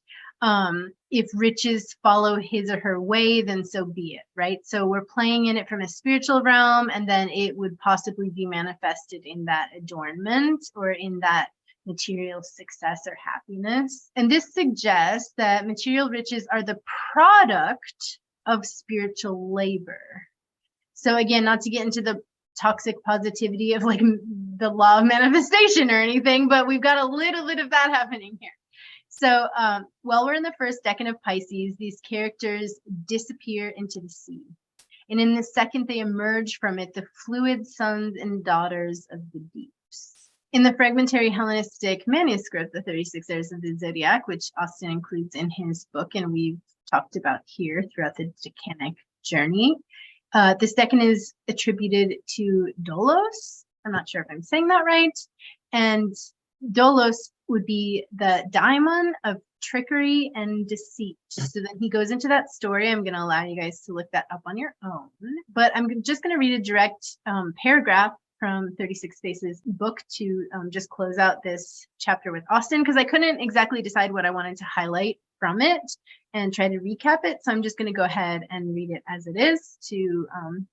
If riches follow his or her way, then so be it, right? So we're playing in it from a spiritual realm, and then it would possibly be manifested in that adornment or in that material success or happiness. And this suggests that material riches are the product of spiritual labor. So again, not to get into the toxic positivity of like the law of manifestation or anything, but we've got a little bit of that happening here. So while we're in the first decan of Pisces, these characters disappear into the sea. And in the second, they emerge from it, the fluid sons and daughters of the deeps. In the fragmentary Hellenistic manuscript, the 36 Heirs of the Zodiac, which Austin includes in his book, and we've talked about here throughout the Decanic journey, this decan is attributed to Dolos. I'm not sure if I'm saying that right. And Dolos would be the daimon of trickery and deceit. So then he goes into that story. I'm going to allow you guys to look that up on your own, but I'm just going to read a direct paragraph from 36 Faces book to just close out this chapter with Austin, because I couldn't exactly decide what I wanted to highlight from it and try to recap it. So I'm just going to go ahead and read it as it is to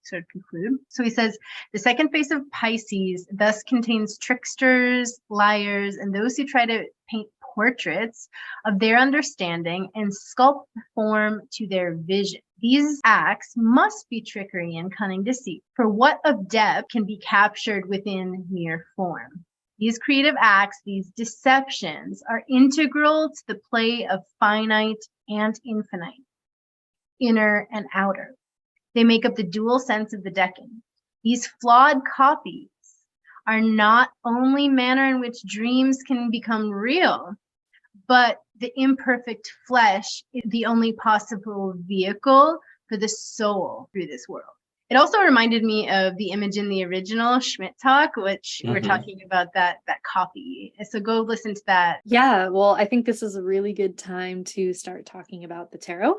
sort of conclude. So he says, the second face of Pisces thus contains tricksters, liars, and those who try to paint portraits of their understanding and sculpt the form to their vision. These acts must be trickery and cunning deceit, for what of depth can be captured within mere form? These creative acts, these deceptions, are integral to the play of finite and infinite, inner and outer. They make up the dual sense of the decan. These flawed copies are not only manner in which dreams can become real, but the imperfect flesh is the only possible vehicle for the soul through this world. It also reminded me of the image in the original Schmidt talk, which we're talking about that copy. So go listen to that. Yeah, well, I think this is a really good time to start talking about the tarot.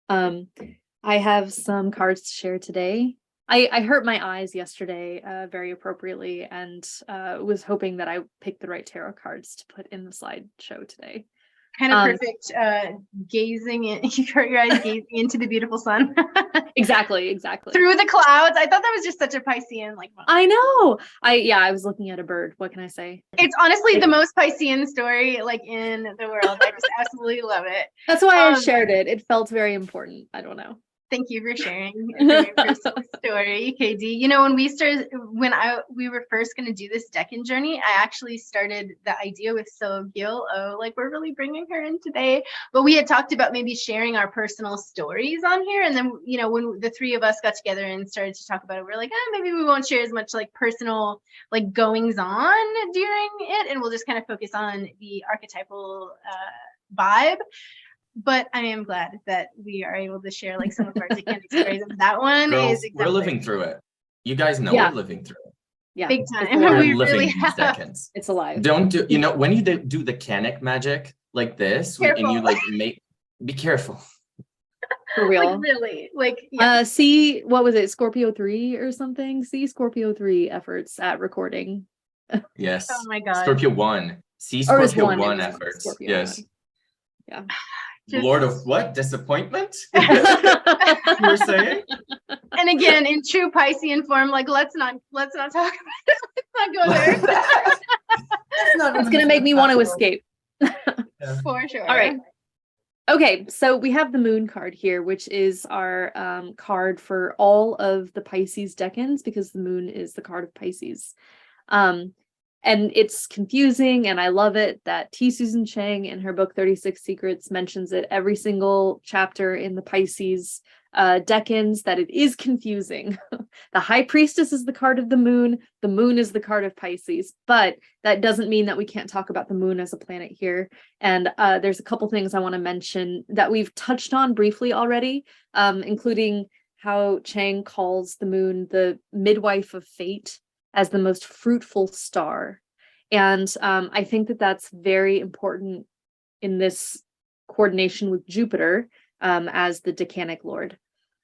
I have some cards to share today. I hurt my eyes yesterday very appropriately, and was hoping that I picked the right tarot cards to put in the slideshow today. Kind of perfect gazing in, you hurt your eyes gazing into the beautiful sun. Exactly. Through the clouds. I thought that was just such a Piscean like moment. I know. I was looking at a bird. What can I say? It's honestly the most Piscean story like in the world. I just absolutely love it. That's why I shared it. It felt very important. I don't know. Thank you for sharing your personal story, KD. You know, when we were first going to do this decan journey, I actually started the idea with Gil. Oh, like we're really bringing her in today. But we had talked about maybe sharing our personal stories on here. And then, you know, when the three of us got together and started to talk about it, we're like, maybe we won't share as much like personal like goings on during it. And we'll just kind of focus on the archetypal vibe. But I am glad that we are able to share like some of our Decanic stories. And that one Girls, is we're living through it. You guys know we're living through it. Yeah, big time. We're We living really these have. decans. It's alive. Don't do, you know, when you do the canic magic like this, and you like be careful. For real. Like really, like yeah. See, what was it, Scorpio 3 or something? See Scorpio 3 efforts at recording. Yes. Oh my God. Scorpio 1. See Or is Scorpio 1 one efforts. Scorpio Yes. 1. Yeah. Lord of what? Disappointment? You were saying? And again, in true Piscean form, like let's not talk about it. Let's not go there. It's going to make me want to escape. For sure. All right. Okay, so we have the moon card here, which is our card for all of the Pisces decans, because the moon is the card of Pisces. And it's confusing, and I love it that T. Susan Chang in her book 36 Secrets mentions it every single chapter in the Pisces decans, that it is confusing. The High Priestess is the card of the moon is the card of Pisces, but that doesn't mean that we can't talk about the moon as a planet here. And there's a couple things I want to mention that we've touched on briefly already, including how Chang calls the moon the midwife of fate, as the most fruitful star. And I think that that's very important in this coordination with Jupiter as the Decanic Lord.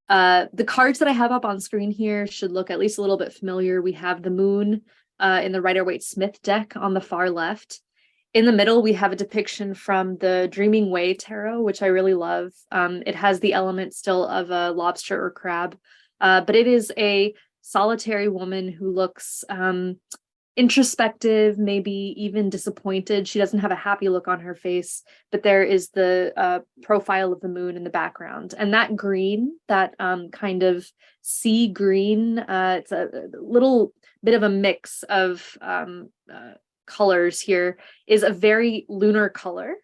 The cards that I have up on screen here should look at least a little bit familiar. We have the moon in the Rider-Waite-Smith deck on the far left. In the middle, we have a depiction from the Dreaming Way Tarot, which I really love. It has the element still of a lobster or crab, but it is a solitary woman who looks introspective, maybe even disappointed. She doesn't have a happy look on her face, but there is the profile of the moon in the background. And that green, that kind of sea green, it's a little bit of a mix of colors here, is a very lunar color,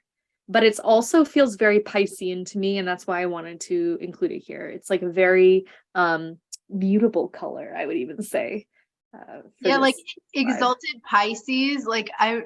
but it's also feels very Piscean to me, and that's why I wanted to include it here. It's like a very beautiful color, I would even say. Yeah, like exalted Pisces. Like I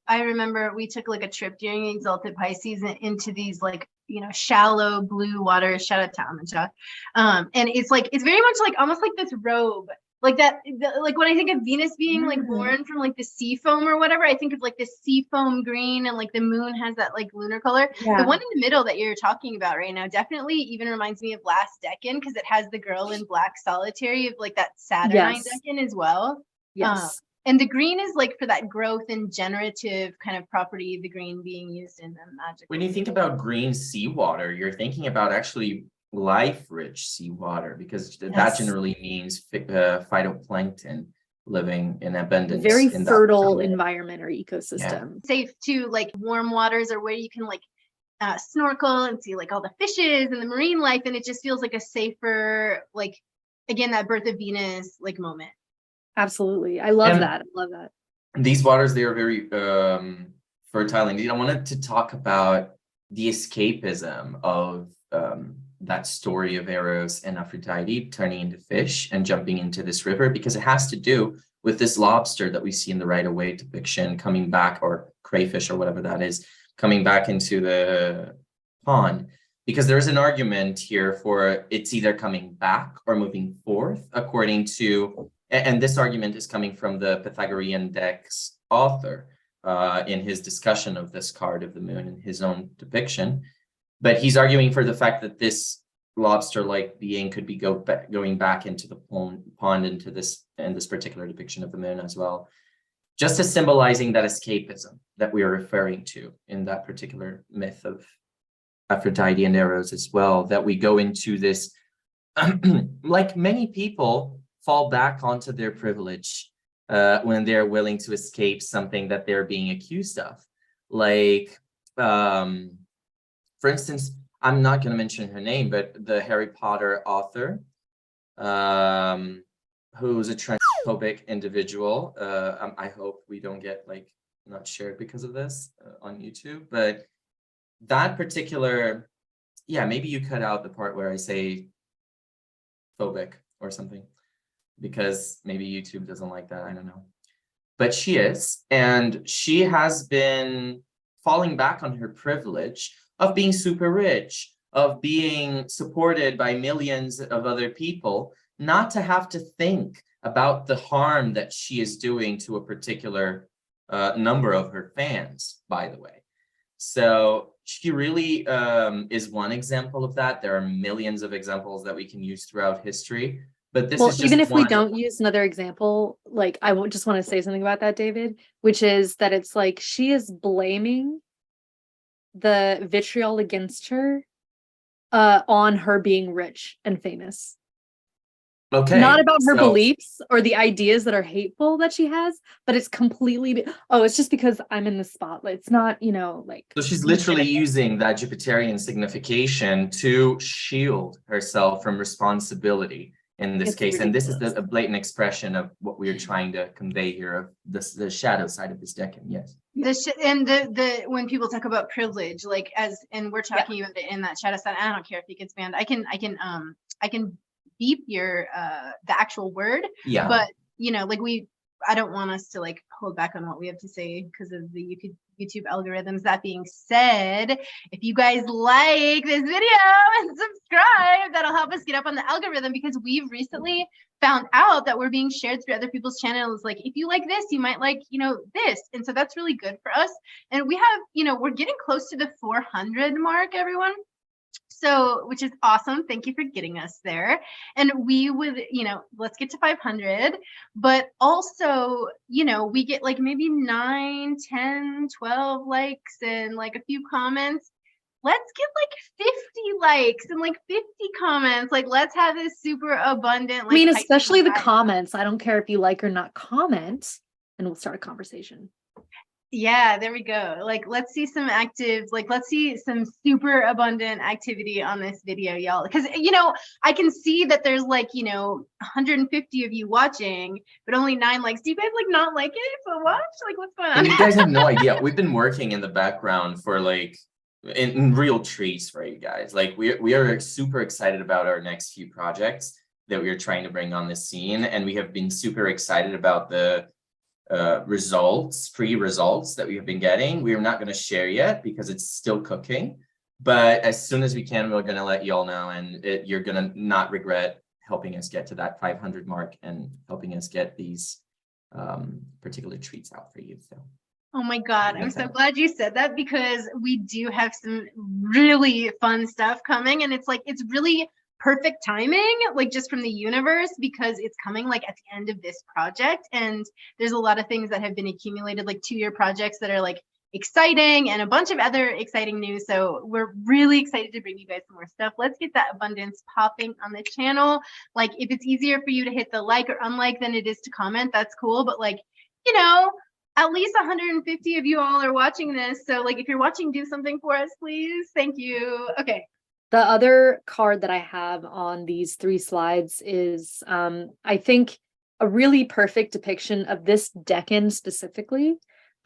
remember we took like a trip during exalted Pisces into these like, you know, shallow blue waters. Shout out to Amaja. And it's like, it's very much like almost like this robe, like that, like when I think of Venus being like born from like the sea foam or whatever, I think of like the sea foam green, and like the moon has that like lunar color. Yeah. The one in the middle that you're talking about right now definitely even reminds me of last Decan, because it has the girl in black solitary of like that Saturnine Decan as well. Yes. And the green is like for that growth and generative kind of property, the green being used in the magic. When you think about green seawater, you're thinking about actually life-rich seawater, because that generally means phytoplankton living in abundance. Very in fertile environment or ecosystem. Yeah. Safe too, like warm waters or where you can like snorkel and see like all the fishes and the marine life, and it just feels like a safer, like again, that birth of Venus like moment. Absolutely. I love that. I love that. These waters, they are very fertile indeed. I wanted to talk about the escapism of that story of Eros and Aphrodite turning into fish and jumping into this river, because it has to do with this lobster that we see in the Rider-Waite depiction coming back, or crayfish or whatever that is, coming back into the pond. Because there is an argument here for it's either coming back or moving forth, according to, and this argument is coming from the Pythagorean deck's author in his discussion of this card of the moon in his own depiction. But he's arguing for the fact that this lobster-like being could be going back into the pond into this particular depiction of the moon as well, just as symbolizing that escapism that we are referring to in that particular myth of Aphrodite and Eros as well, that we go into this, like many people fall back onto their privilege when they're willing to escape something that they're being accused of. Like, for instance, I'm not going to mention her name, but the Harry Potter author, who's a transphobic individual. I hope we don't get like not shared because of this on YouTube, but that particular, yeah, maybe you cut out the part where I say phobic or something, because maybe YouTube doesn't like that. I don't know. But she is, and she has been falling back on her privilege of being super rich, of being supported by millions of other people, not to have to think about the harm that she is doing to a particular number of her fans, by the way. So she really is one example of that. There are millions of examples that we can use throughout history, but this is just even if one. we don't use another example, like I just want to say something about that, David, which is that it's like she is blaming the vitriol against her on her being rich and famous. Okay. Not about her so- beliefs or the ideas that are hateful that she has, but it's completely, oh, it's just because I'm in the spotlight. It's not, like. So she's literally using that Jupiterian signification to shield herself from responsibility in this It's case. And this is ridiculous. a blatant expression of what we're trying to convey here of the shadow side of this Decan. Yes. The when people talk about privilege, like and we're talking about it in that shadow side. I don't care if it gets banned. I can beep your the actual word. Yeah. But like I don't want us to like hold back on what we have to say because of the YouTube algorithms. That being said, if you guys like this video and subscribe, that'll help us get up on the algorithm, because we've recently found out that we're being shared through other people's channels. Like, if you like this, you might like, this. And so that's really good for us. And we have, we're getting close to the 400 mark, everyone. So, which is awesome. Thank you for getting us there. And we would, let's get to 500, but also, we get like maybe 9, 10, 12 likes and like a few comments. Let's get like 50 likes and like 50 comments. Like, let's have this super abundant. Like, Especially the comments. I don't care if you like or not, comment, and we'll start a conversation. Yeah, there we go. Like, let's see some active, like, let's see some super abundant activity on this video, y'all. Because, I can see that there's like, 150 of you watching, but only 9 likes. Do you guys like not like it but watch? Like, what's going on? And you guys have no idea. We've been working in the background for like in real treats for you guys. Like, we are super excited about our next few projects that we are trying to bring on the scene, and we have been super excited about the free results that we have been getting. We are not going to share yet because it's still cooking, but as soon as we can, we're going to let you all know, and you're going to not regret helping us get to that 500 mark and helping us get these particular treats out for you. So, oh my God, I'm so glad you said that, because we do have some really fun stuff coming, and it's really perfect timing, like just from the universe, because it's coming like at the end of this project, and there's a lot of things that have been accumulated, like 2-year projects that are like exciting, and a bunch of other exciting news. So we're really excited to bring you guys some more stuff. Let's get that abundance popping on the channel. Like, if it's easier for you to hit the like or unlike than it is to comment, that's cool. But like, at least 150 of you all are watching this. So like, if you're watching, do something for us, please. Thank you. Okay. The other card that I have on these 3 slides is, I think, a really perfect depiction of this Decan specifically.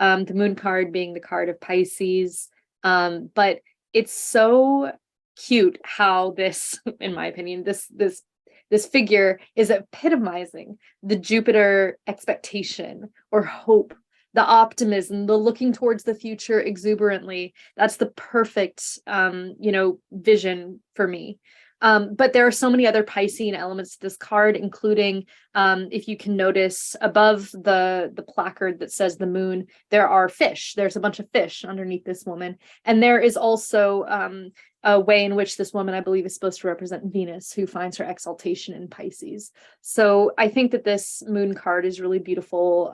The moon card being the card of Pisces. But it's so cute how this, in my opinion, this figure is epitomizing the Jupiter expectation or hope, the optimism, the looking towards the future exuberantly. That's the perfect, vision for me. But there are so many other Piscean elements to this card, including, if you can notice above the placard that says the moon, there are fish. There's a bunch of fish underneath this woman. And there is also a way in which this woman, I believe, is supposed to represent Venus, who finds her exaltation in Pisces. So I think that this moon card is really beautiful,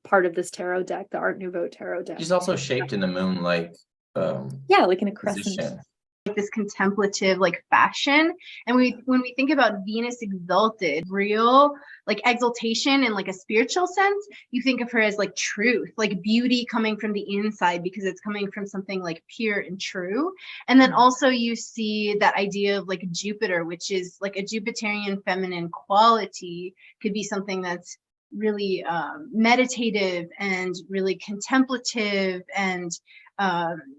part of this tarot deck, the Art Nouveau tarot deck. she's also shaped in the moon, like like in a crescent. position. Like this contemplative like fashion, and when we think about Venus exalted, real like exaltation in like a spiritual sense, you think of her as like truth, like beauty coming from the inside, because it's coming from something like pure and true. And then also you see that idea of like Jupiter, which is like a Jupiterian feminine quality, could be something that's really meditative and really contemplative, and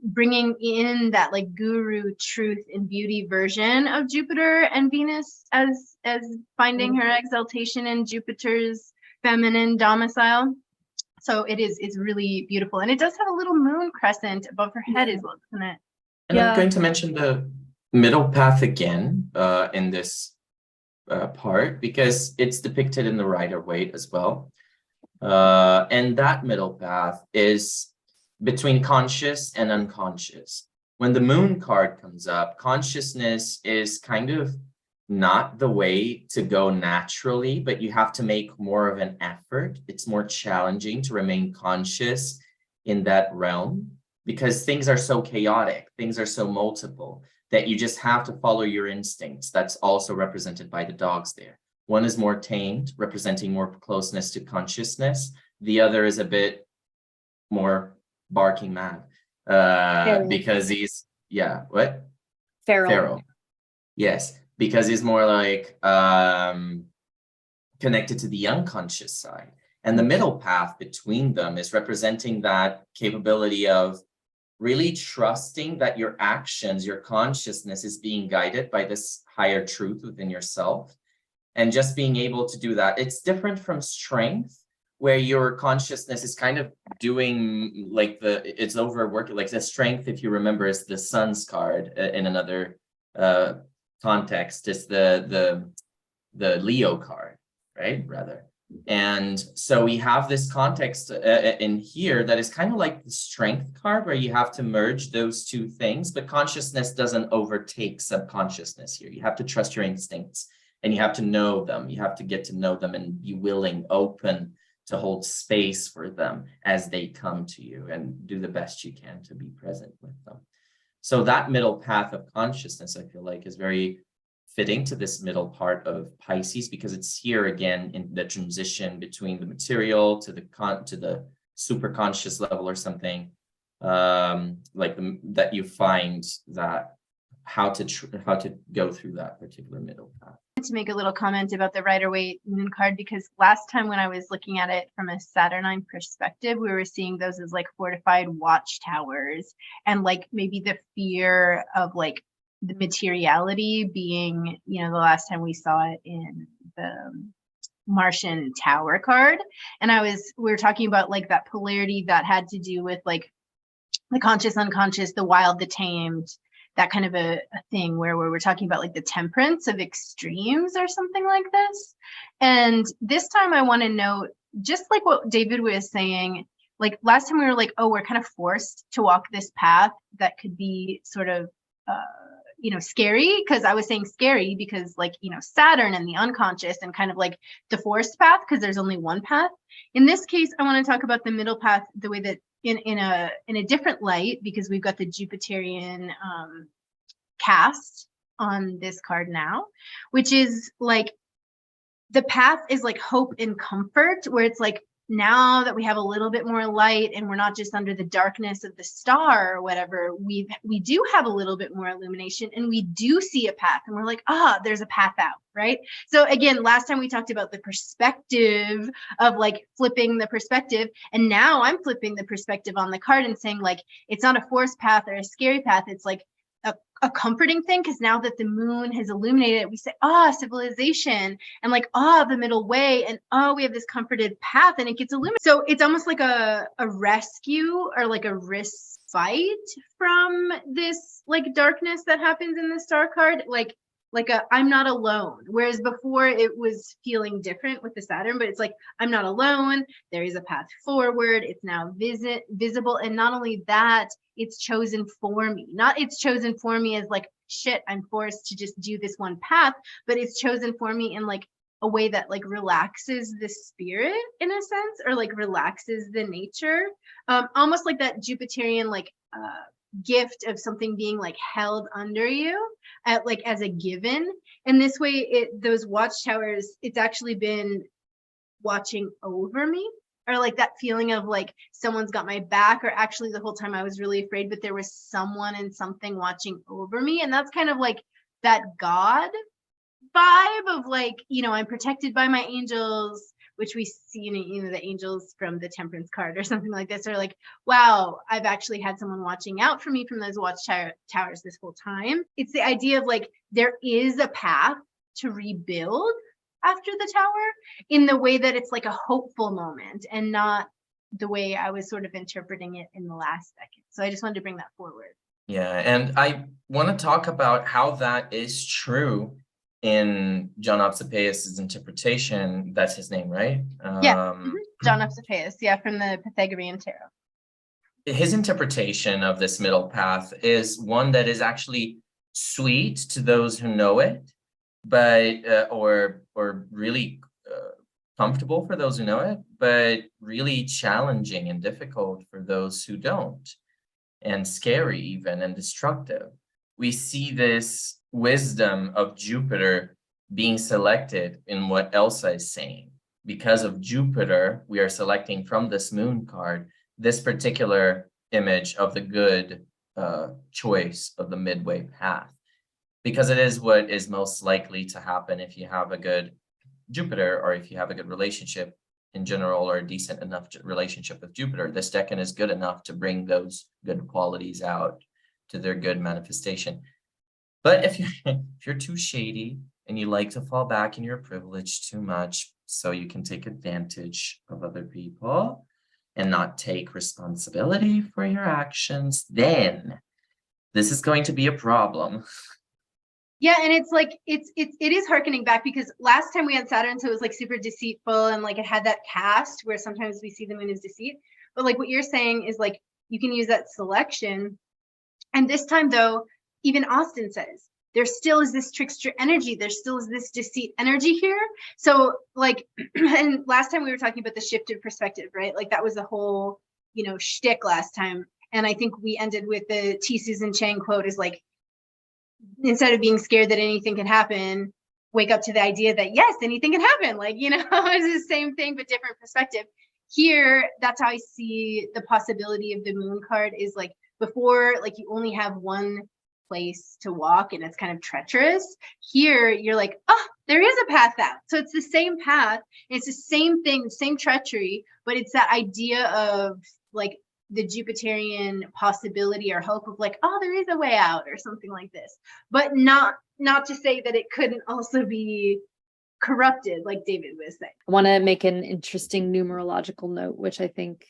bringing in that like guru truth and beauty version of Jupiter and Venus as finding her exaltation in Jupiter's feminine domicile. So it's really beautiful, and it does have a little moon crescent above her head as well, doesn't it? And I'm going to mention the middle path again in this part, because it's depicted in the Rider-Waite as well. And that middle path is between conscious and unconscious. When the moon card comes up, consciousness is kind of not the way to go naturally, but you have to make more of an effort. It's more challenging to remain conscious in that realm, because things are so chaotic, things are so multiple, that you just have to follow your instincts. That's also represented by the dogs there. One is more tamed, representing more closeness to consciousness. The other is a bit more barking mad, because he's, what? Feral. Yes, because he's more like connected to the unconscious side. And the middle path between them is representing that capability of really trusting that your actions, your consciousness is being guided by this higher truth within yourself, and just being able to do that. It's different from strength, where your consciousness is kind of doing like it's overworking. Like the strength, if you remember, is the sun's card in another context. It's the Leo card, right? Rather. And so we have this context in here that is kind of like the strength card, where you have to merge those two things, but consciousness doesn't overtake subconsciousness here. You have to trust your instincts, and you have to know them. You have to get to know them and be willing, open to hold space for them as they come to you, and do the best you can to be present with them. So that middle path of consciousness, I feel like, is very fitting to this middle part of Pisces, because it's here again in the transition between the material to the super conscious level, or something that you find that how to go through that particular middle path. To make a little comment about the Rider-Waite moon card, because last time when I was looking at it from a Saturnine perspective, we were seeing those as like fortified watchtowers, and like maybe the fear of like the materiality being, the last time we saw it in the Martian Tower card. And we were talking about like that polarity that had to do with like the conscious, unconscious, the wild, the tamed, that kind of a thing where we're talking about like the temperance of extremes or something like this. And this time I want to note, just like what David was saying, like last time we were like, oh, we're kind of forced to walk this path that could be sort of scary, because I was saying scary because like, Saturn and the unconscious, and kind of like the forced path, because there's only one path. In this case, I want to talk about the middle path the way that in a different light, because we've got the Jupiterian cast on this card now, which is like the path is like hope and comfort, where it's like, now that we have a little bit more light and we're not just under the darkness of the star or whatever, we do have a little bit more illumination, and we do see a path, and we're like, there's a path out, right? So again, last time we talked about the perspective of like flipping the perspective, and now I'm flipping the perspective on the card and saying like, it's not a forced path or a scary path, it's like a comforting thing, because now that the moon has illuminated it, we say, civilization, and like, the middle way, and we have this comforted path, and it gets illuminated. So it's almost like a rescue, or like a respite from this like darkness that happens in the star card, like I'm not alone. Whereas before it was feeling different with the Saturn, but it's like, I'm not alone. There is a path forward. It's now visible. And not only that, it's chosen for me. Not it's chosen for me as like, shit, I'm forced to just do this one path, but it's chosen for me in like a way that like relaxes the spirit in a sense, or like relaxes the nature. Almost like that Jupiterian like gift of something being like held under you like as a given. And this way those watchtowers, it's actually been watching over me, or like that feeling of like someone's got my back, or actually the whole time I was really afraid, but there was someone and something watching over me. And that's kind of like that God vibe of like, I'm protected by my angels, which we see, the angels from the Temperance card or something like this, or like, wow, I've actually had someone watching out for me from those watchtowers this whole time. It's the idea of like, there is a path to rebuild after the tower, in the way that it's like a hopeful moment, and not the way I was sort of interpreting it in the last second. So I just wanted to bring that forward. Yeah, and I want to talk about how that is true in John Opsipeus' interpretation. That's his name, right? John Opsipeus, from the Pythagorean tarot. His interpretation of this middle path is one that is actually sweet to those who know it, but or really comfortable for those who know it, but really challenging and difficult for those who don't, and scary even, and destructive. We see this wisdom of Jupiter being selected in what Elsa is saying. Because of Jupiter, we are selecting from this moon card this particular image of the good choice of the midway path, because it is what is most likely to happen if you have a good Jupiter, or if you have a good relationship in general, or a decent enough relationship with Jupiter. This decan is good enough to bring those good qualities out to their good manifestation. But if you're too shady and you like to fall back in your privilege too much, so you can take advantage of other people and not take responsibility for your actions, then this is going to be a problem. Yeah, and it's like it is harkening back, because last time we had Saturn, so it was like super deceitful, and like it had that cast where sometimes we see the moon as deceit. But like what you're saying is like you can use that selection. And this time though, even Austin says there still is this trickster energy, there still is this deceit energy here. So like, and last time we were talking about the shifted perspective, right? Like that was the whole, shtick last time. And I think we ended with the T. Susan Chang quote is like, instead of being scared that anything can happen, wake up to the idea that yes, anything can happen. Like, it's the same thing, but different perspective. Here, that's how I see the possibility of the moon card is like before, like you only have one place to walk and it's kind of treacherous. Here, you're like, oh, there is a path out. So it's the same path. It's the same thing, the same treachery, but it's that idea of like the Jupiterian possibility or hope of like, oh, there is a way out or something like this, but not to say that it couldn't also be corrupted, like David was saying. I want to make an interesting numerological note, which I think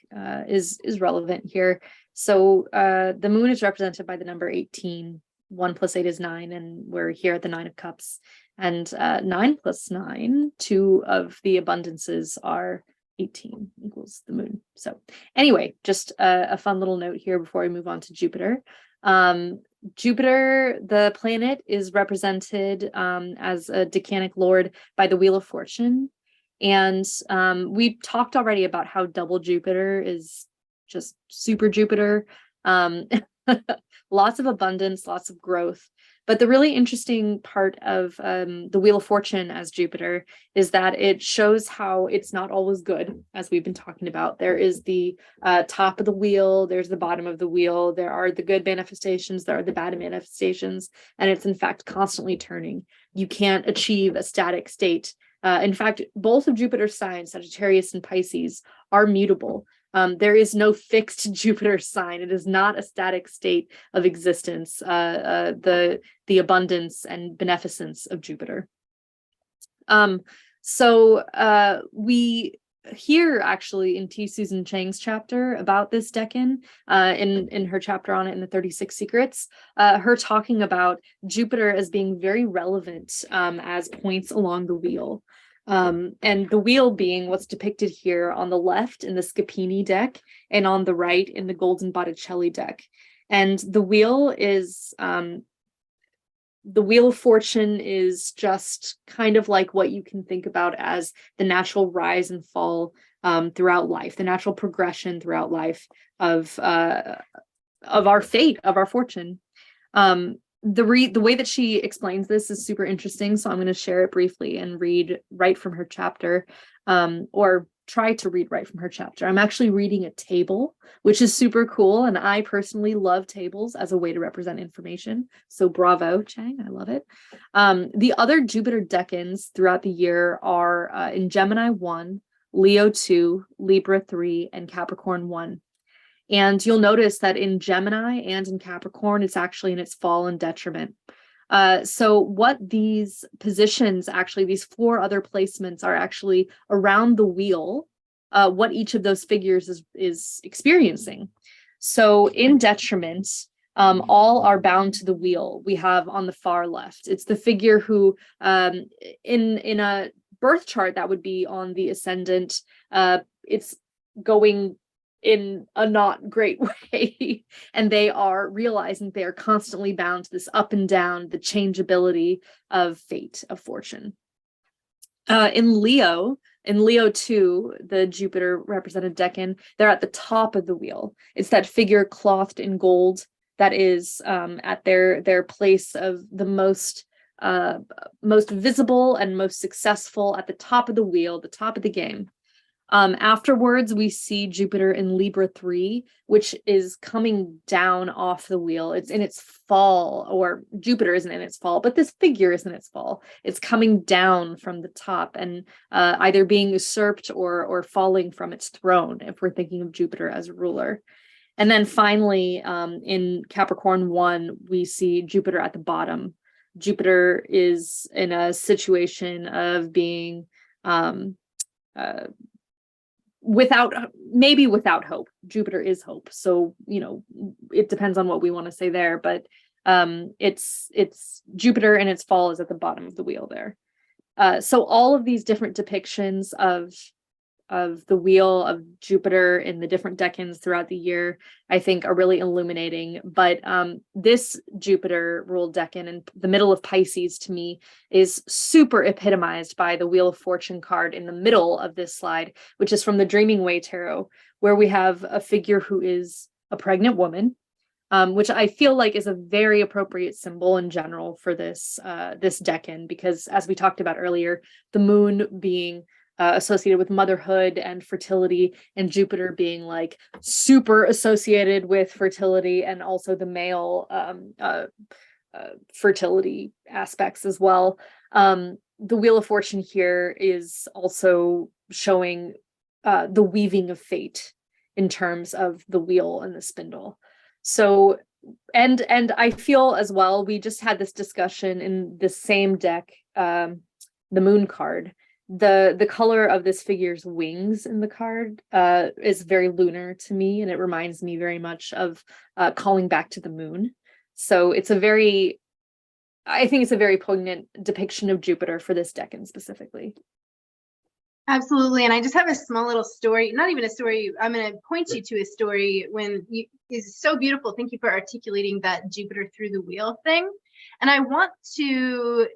is relevant here. So the moon is represented by the number 18. 1 + 8 is 9, and we're here at the 9 of Cups. And 9 + 9, 2 of the abundances are 18 equals the moon. So anyway, just a fun little note here before we move on to Jupiter. Jupiter, the planet, is represented as a Decanic lord by the Wheel of Fortune. And we talked already about how double Jupiter is just super Jupiter. Lots of abundance, lots of growth. But the really interesting part of the Wheel of Fortune as Jupiter is that it shows how it's not always good, as we've been talking about. There is the top of the wheel, there's the bottom of the wheel, there are the good manifestations, there are the bad manifestations, and it's in fact constantly turning. You can't achieve a static state. In fact, both of Jupiter's signs, Sagittarius and Pisces, are mutable. There is no fixed Jupiter sign. It is not a static state of existence, the abundance and beneficence of Jupiter. So we hear actually in T. Susan Chang's chapter about this decan, in her chapter on it in the 36 Secrets, her talking about Jupiter as being very relevant as points along the wheel. And the wheel being what's depicted here on the left in the Scapini deck and on the right in the Golden Botticelli deck. And the wheel is, the Wheel of Fortune is just kind of like what you can think about as the natural rise and fall throughout life, the natural progression throughout life of our fate, of our fortune. The way that she explains this is super interesting, so I'm going to share it briefly and read right from her chapter, or try to read right from her chapter. I'm actually reading a table, which is super cool, and I personally love tables as a way to represent information. So bravo, Chang, I love it. The other Jupiter decans throughout the year are in Gemini 1, Leo 2, Libra 3, and Capricorn 1. And you'll notice that in Gemini and in Capricorn, it's actually in its fall and detriment. So what these positions, actually, these 4 other placements are actually around the wheel, what each of those figures is experiencing. So in detriment, all are bound to the wheel. We have on the far left, it's the figure who, in a birth chart, that would be on the ascendant, it's going in a not great way, and they are realizing they are constantly bound to this up and down, the changeability of fate, of fortune. In Leo 2, the Jupiter represented decan, they're at the top of the wheel. It's that figure clothed in gold that is at their place of the most most visible and most successful at the top of the wheel, the top of the game. Afterwards, we see Jupiter in Libra 3, which is coming down off the wheel. It's in its fall, or Jupiter isn't in its fall, but this figure is in its fall. It's coming down from the top and either being usurped or falling from its throne, if we're thinking of Jupiter as a ruler. And then finally, in Capricorn 1, we see Jupiter at the bottom. Jupiter is in a situation of being without hope. Jupiter is hope. So, it depends on what we want to say there, but it's Jupiter in its fall is at the bottom of the wheel there. So all of these different depictions of the wheel of Jupiter in the different decans throughout the year, I think are really illuminating. But this Jupiter ruled decan in the middle of Pisces, to me, is super epitomized by the Wheel of Fortune card in the middle of this slide, which is from the Dreaming Way Tarot, where we have a figure who is a pregnant woman, which I feel like is a very appropriate symbol in general for this decan, because as we talked about earlier, the moon being associated with motherhood and fertility, and Jupiter being like super associated with fertility and also the male fertility aspects as well. The Wheel of Fortune here is also showing the weaving of fate in terms of the wheel and the spindle. So, and I feel as well, we just had this discussion in the same deck, the moon card. The color of this figure's wings in the card is very lunar to me, and it reminds me very much of calling back to the moon. So I think it's a very poignant depiction of Jupiter for this decan specifically. Absolutely. And I just have a small little story, not even a story, I'm going to point you to a story is so beautiful. Thank you for articulating that Jupiter through the wheel thing. And I want to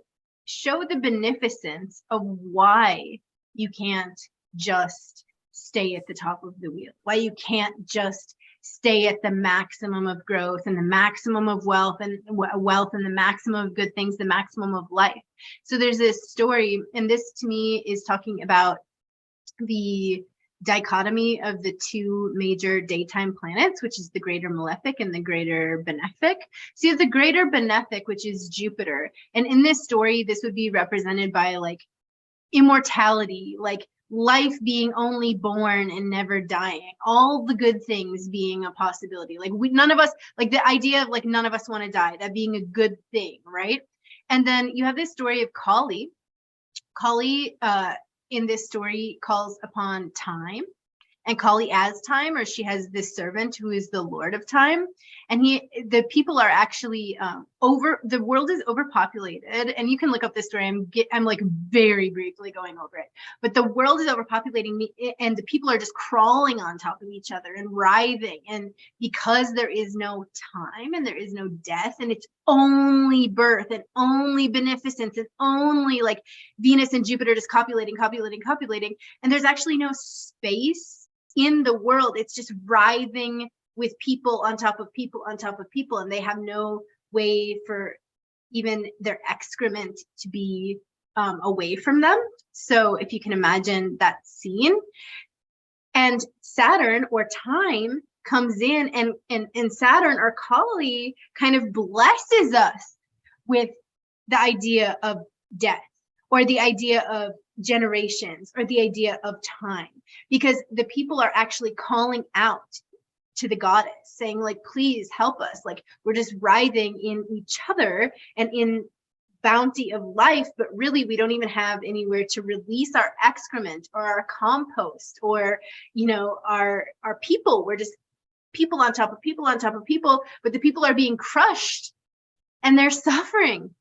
show the beneficence of why you can't just stay at the top of the wheel, why you can't just stay at the maximum of growth and the maximum of wealth and the maximum of good things, the maximum of life. So there's this story, and this to me is talking about the dichotomy of the two major daytime planets, which is the greater malefic and the greater benefic. So you have the greater benefic, which is Jupiter. And in this story, this would be represented by like immortality, like life being only born and never dying, all the good things being a possibility. Like none of us, like the idea of like none of us want to die, that being a good thing, right? And then you have this story of Kali. Kali, in this story, calls upon time, and Kali as time, or she has this servant who is the Lord of Time, and the people are actually the world is overpopulated, and you can look up this story. I'm like very briefly going over it, but the world is overpopulating, and the people are just crawling on top of each other and writhing, and because there is no time and there is no death, and it's only birth and only beneficence and only like Venus and Jupiter just copulating, and there's actually no space in the world. It's just writhing with people on top of people on top of people, and they have no way for even their excrement to be away from them. So if you can imagine that scene, and Saturn or time comes in, and Saturn or Kali kind of blesses us with the idea of death, or the idea of generations, or the idea of time, because the people are actually calling out to the goddess saying like, please help us, like we're just writhing in each other and in bounty of life, but really we don't even have anywhere to release our excrement or our compost or our people. We're just people on top of people on top of people, but the people are being crushed and they're suffering.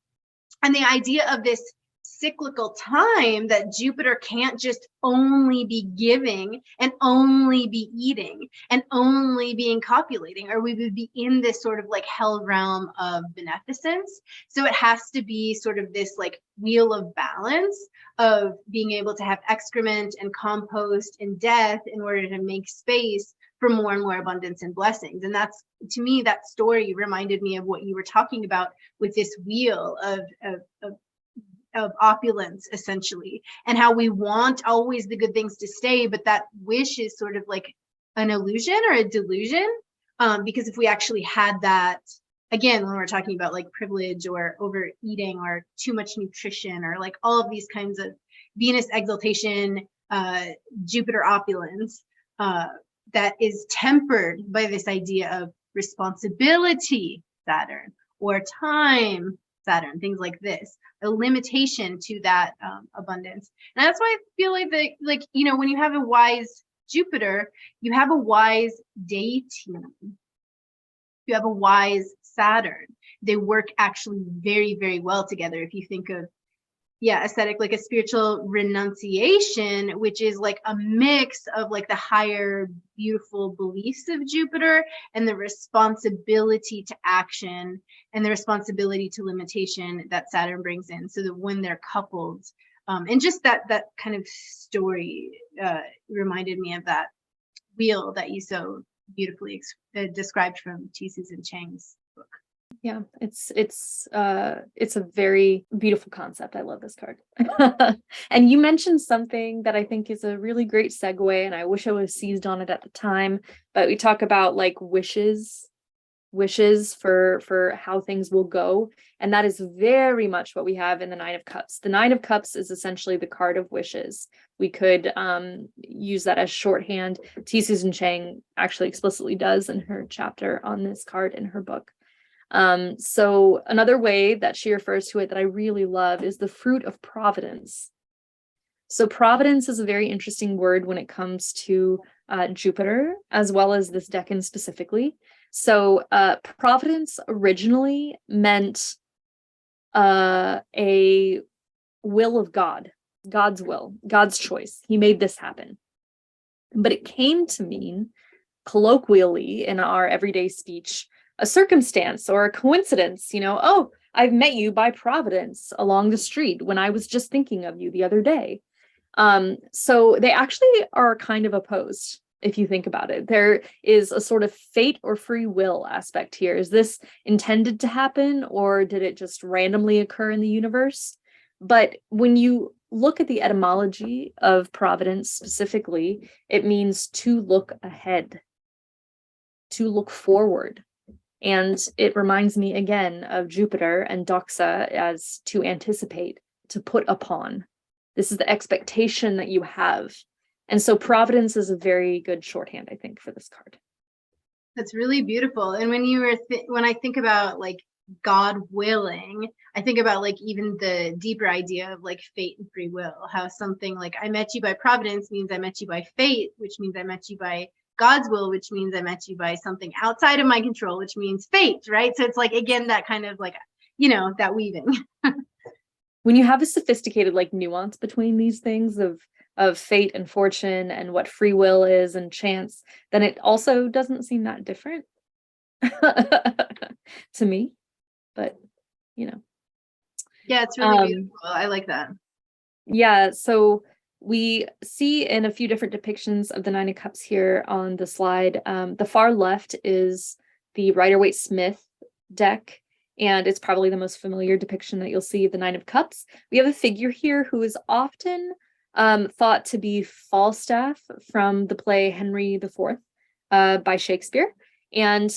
And the idea of this cyclical time, that Jupiter can't just only be giving and only be eating and only being copulating, or we would be in this sort of like hell realm of beneficence. So it has to be sort of this like wheel of balance of being able to have excrement and compost and death in order to make space for more and more abundance and blessings. And that's, to me, that story reminded me of what you were talking about with this wheel of opulence, essentially, and how we want always the good things to stay, but that wish is sort of like an illusion or a delusion. Because if we actually had that, again, when we're talking about like privilege or overeating or too much nutrition or like all of these kinds of Venus exaltation, Jupiter opulence, that is tempered by this idea of responsibility, Saturn, or time, Saturn, things like this, a limitation to that abundance. And that's why I feel like that, like, you know, when you have a wise Jupiter, you have a wise Decan. You have a wise Saturn. They work actually very, very well together. If you think of, ascetic, like a spiritual renunciation, which is like a mix of like the higher, beautiful beliefs of Jupiter and the responsibility to action and the responsibility to limitation that Saturn brings in, so that when they're coupled, and just that kind of story reminded me of that wheel that you so beautifully described from Susan Chang's book. Yeah, it's a very beautiful concept. I love this card. And you mentioned something that I think is a really great segue, and I wish I would have seized on it at the time, but we talk about like wishes for how things will go, and that is very much what we have in the Nine of Cups. The Nine of Cups is essentially the card of wishes. We could use that as shorthand. Susan Chang actually explicitly does in her chapter on this card in her book. So another way that she refers to it that I really love is the fruit of providence. So providence is a very interesting word when it comes to Jupiter, as well as this decan specifically. So providence originally meant a will of God, God's will, God's choice. He made this happen. But it came to mean, colloquially in our everyday speech, a circumstance or a coincidence, you know, oh, I've met you by providence along the street when I was just thinking of you the other day. So they actually are kind of opposed, if you think about it. There is a sort of fate or free will aspect here. Is this intended to happen, or did it just randomly occur in the universe? But when you look at the etymology of providence specifically, it means to look ahead, to look forward. And it reminds me again of Jupiter and Doxa as to anticipate, to put upon. This is the expectation that you have. And so providence is a very good shorthand, I think, for this card. That's really beautiful. And when you were when I think about like God willing, I think about like even the deeper idea of like fate and free will, how something like I met you by providence means I met you by fate, which means I met you by God's will, which means I met you by something outside of my control, which means fate, right? So it's like, again, that kind of like, you know, that weaving. When you have a sophisticated like nuance between these things of fate and fortune and what free will is and chance, then it also doesn't seem that different to me. But, you know. Yeah, it's really beautiful. I like that. Yeah, so we see in a few different depictions of the Nine of Cups here on the slide. The far left is the Rider-Waite-Smith deck, and it's probably the most familiar depiction that you'll see of the Nine of Cups. We have a figure here who is often thought to be Falstaff from the play Henry IV by Shakespeare. And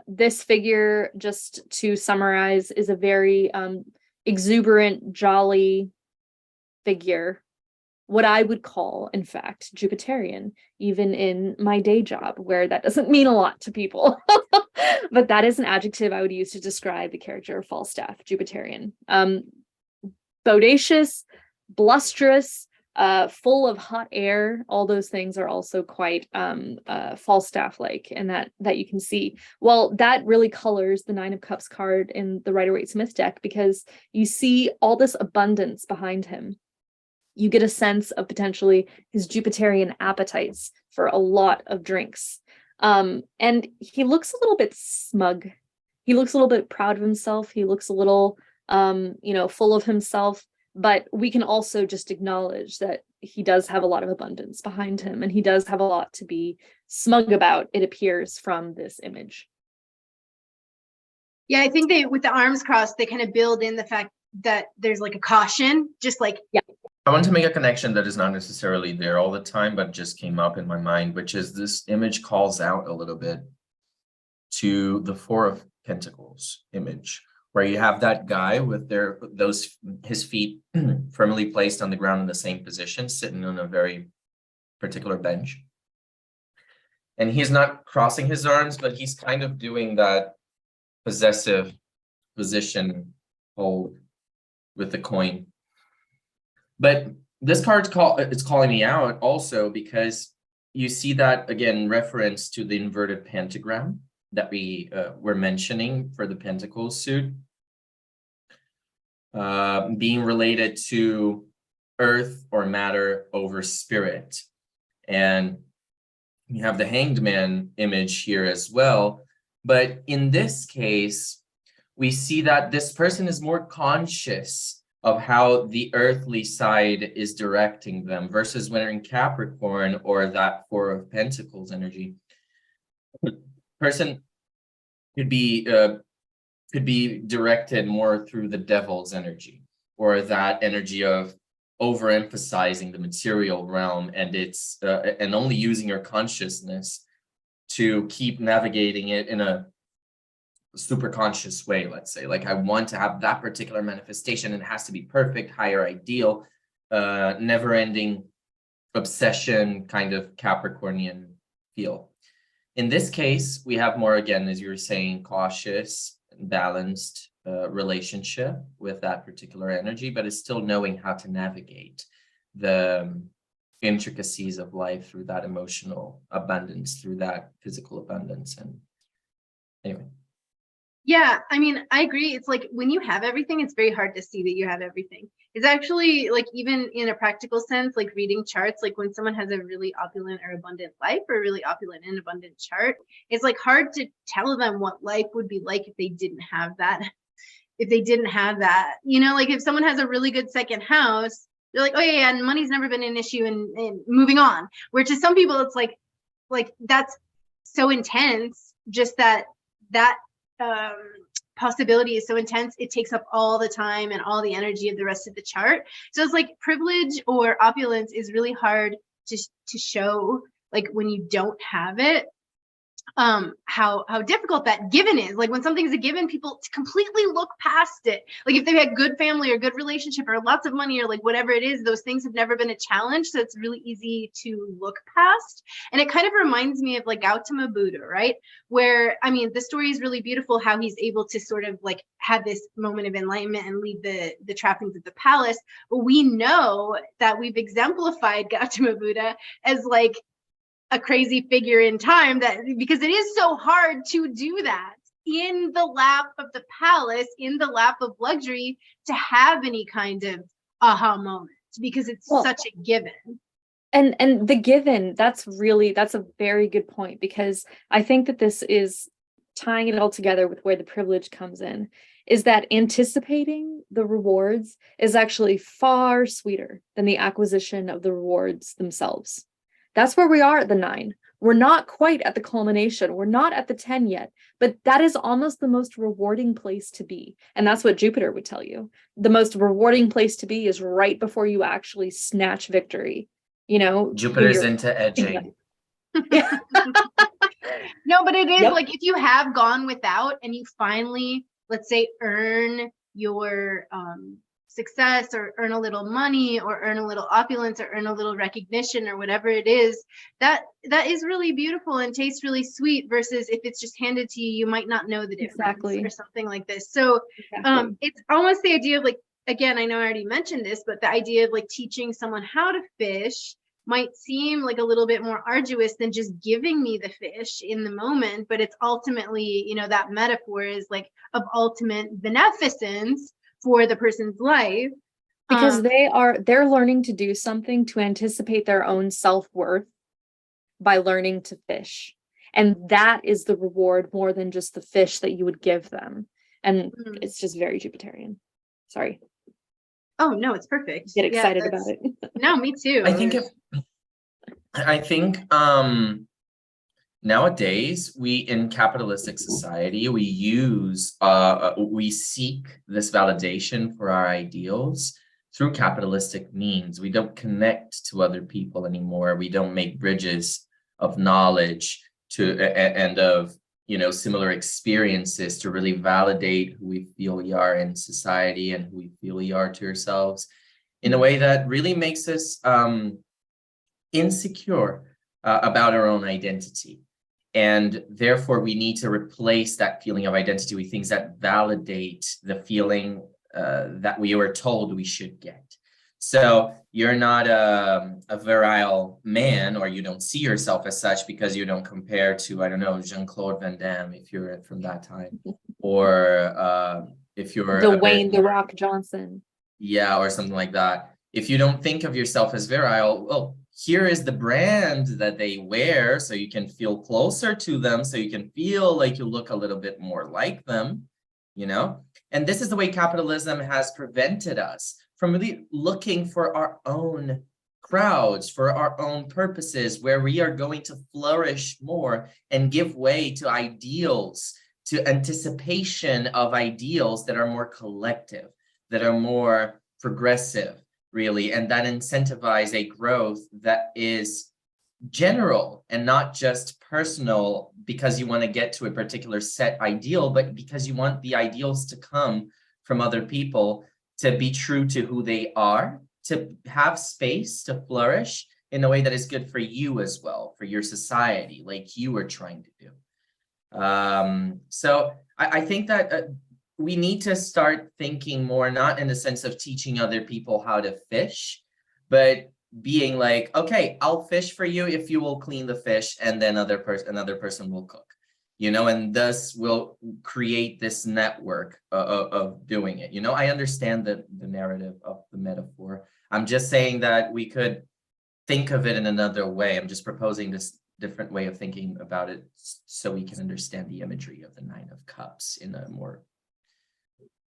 this figure, just to summarize, is a very exuberant, jolly figure. What I would call, in fact, Jupiterian, even in my day job, where that doesn't mean a lot to people. But that is an adjective I would use to describe the character of Falstaff, Jupiterian. Bodacious, blusterous, full of hot air. All those things are also quite Falstaff-like, and that you can see. Well, that really colors the Nine of Cups card in the Rider-Waite-Smith deck, because you see all this abundance behind him. You get a sense of potentially his Jupiterian appetites for a lot of drinks. And he looks a little bit smug. He looks a little bit proud of himself. He looks a little, full of himself. But we can also just acknowledge that he does have a lot of abundance behind him, and he does have a lot to be smug about, it appears, from this image. Yeah, I think they, with the arms crossed, they kind of build in the fact that there's like a caution, just like, I want to make a connection that is not necessarily there all the time, but just came up in my mind, which is this image calls out a little bit to the Four of Pentacles image, where you have that guy with his feet firmly placed on the ground in the same position, sitting on a very particular bench. And he's not crossing his arms, but he's kind of doing that possessive position hold with the coin. But this card's it's calling me out also because you see that, again, reference to the inverted pentagram that we were mentioning for the Pentacles suit, being related to earth or matter over spirit. And you have the Hanged Man image here as well. But in this case, we see that this person is more conscious of how the earthly side is directing them versus when they're in Capricorn or that Four of Pentacles energy. Person could be directed more through the Devil's energy, or that energy of overemphasizing the material realm, and it's and only using your consciousness to keep navigating it in a super conscious way. Let's say, like, I want to have that particular manifestation, and it has to be perfect, higher ideal, never-ending obsession kind of Capricornian feel. In this case, we have more, again, as you were saying, cautious, balanced relationship with that particular energy, but it's still knowing how to navigate the intricacies of life through that emotional abundance, through that physical abundance. And anyway. Yeah, I mean, I agree. It's like when you have everything, it's very hard to see that you have everything. It's actually, like, even in a practical sense, like reading charts, like when someone has a really opulent or abundant life, or a really opulent and abundant chart, it's like hard to tell them what life would be like if they didn't have that. If they didn't have that, you know, like if someone has a really good second house, they're like, oh yeah, and money's never been an issue, and moving on. Where to some people, it's like that's so intense, just that possibility is so intense, it takes up all the time and all the energy of the rest of the chart. So it's like privilege or opulence is really hard to show, like when you don't have it, how difficult that given is. Like when something's a given, people completely look past it. Like if they had good family or good relationship or lots of money or like whatever it is, those things have never been a challenge, so it's really easy to look past. And it kind of reminds me of like Gautama Buddha, right? Where, I mean, the story is really beautiful, how he's able to sort of like have this moment of enlightenment and leave the trappings of the palace. But we know that we've exemplified Gautama Buddha as like a crazy figure in time, that because it is so hard to do that in the lap of the palace, in the lap of luxury, to have any kind of aha moment, because it's such a given. And the given, that's a very good point, because I think that this is tying it all together with where the privilege comes in, is that anticipating the rewards is actually far sweeter than the acquisition of the rewards themselves. That's where we are at the 9. We're not quite at the culmination. We're not at the 10 yet, but that is almost the most rewarding place to be. And that's what Jupiter would tell you. The most rewarding place to be is right before you actually snatch victory. You know, Jupiter's into edging. Yeah. No, but it is like if you have gone without and you finally, let's say, earn your success, or earn a little money, or earn a little opulence, or earn a little recognition, or whatever it is, that is really beautiful and tastes really sweet, versus if it's just handed to you, you might not know the difference, or something like this. So it's almost the idea of, like, again, I know I already mentioned this, but the idea of like teaching someone how to fish might seem like a little bit more arduous than just giving me the fish in the moment, but it's ultimately, you know, that metaphor is like of ultimate beneficence for the person's life, because they're learning to do something to anticipate their own self-worth by learning to fish, and that is the reward more than just the fish that you would give them. And it's just very Jupiterian. Sorry. Oh no, it's perfect. Get Yeah, excited about it. No, me too. I think nowadays in capitalistic society, we seek this validation for our ideals through capitalistic means. We don't connect to other people anymore. We don't make bridges of knowledge and of similar experiences to really validate who we feel we are in society and who we feel we are to ourselves in a way that really makes us insecure about our own identity. And therefore, we need to replace that feeling of identity with things that validate the feeling that we were told we should get. So you're not a virile man, or you don't see yourself as such because you don't compare to, I don't know, Jean-Claude Van Damme, if you're from that time, or if you're Dwayne The Rock Johnson. Yeah, or something like that. If you don't think of yourself as virile, well, here is the brand that they wear so you can feel closer to them, so you can feel like you look a little bit more like them, And this is the way capitalism has prevented us from really looking for our own crowds, for our own purposes, where we are going to flourish more and give way to ideals, to anticipation of ideals that are more collective, that are more progressive, really, and that incentivize a growth that is general and not just personal because you want to get to a particular set ideal, but because you want the ideals to come from other people, to be true to who they are, to have space to flourish in a way that is good for you as well, for your society, like you were trying to do. So I think that we need to start thinking more, not in the sense of teaching other people how to fish, but being like, okay, I'll fish for you if you will clean the fish, and then another person will cook, and thus we'll create this network of doing it. I understand the narrative of the metaphor. I'm just saying that we could think of it in another way. I'm just proposing this different way of thinking about it so we can understand the imagery of the Nine of Cups in a more,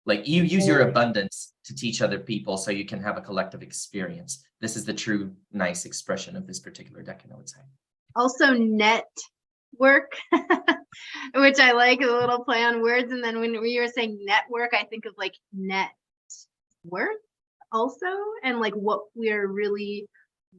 like, you use your abundance to teach other people so you can have a collective experience. This is the true nice expression of this particular decan, I would say. Also network, which I like, a little play on words. And then when you were saying network, I think of like net worth also, and like what we're really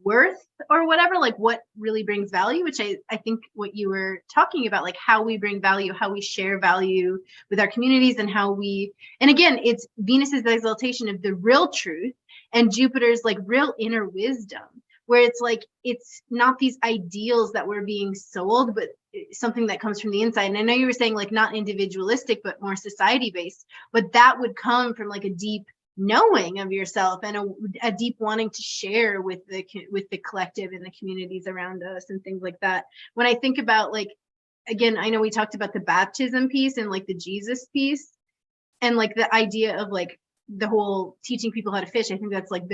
worth or whatever, like what really brings value, which I think what you were talking about, like how we bring value, how we share value with our communities, and how we, and again, it's Venus's exaltation of the real truth and Jupiter's like real inner wisdom, where it's like, it's not these ideals that we're being sold, but something that comes from the inside. And I know you were saying like not individualistic, but more society based, but that would come from like a deep knowing of yourself and a deep wanting to share with the collective and the communities around us and things like that. When I think about, like, again, I know we talked about the baptism piece and like the Jesus piece and like the idea of like the whole teaching people how to fish. I think that's like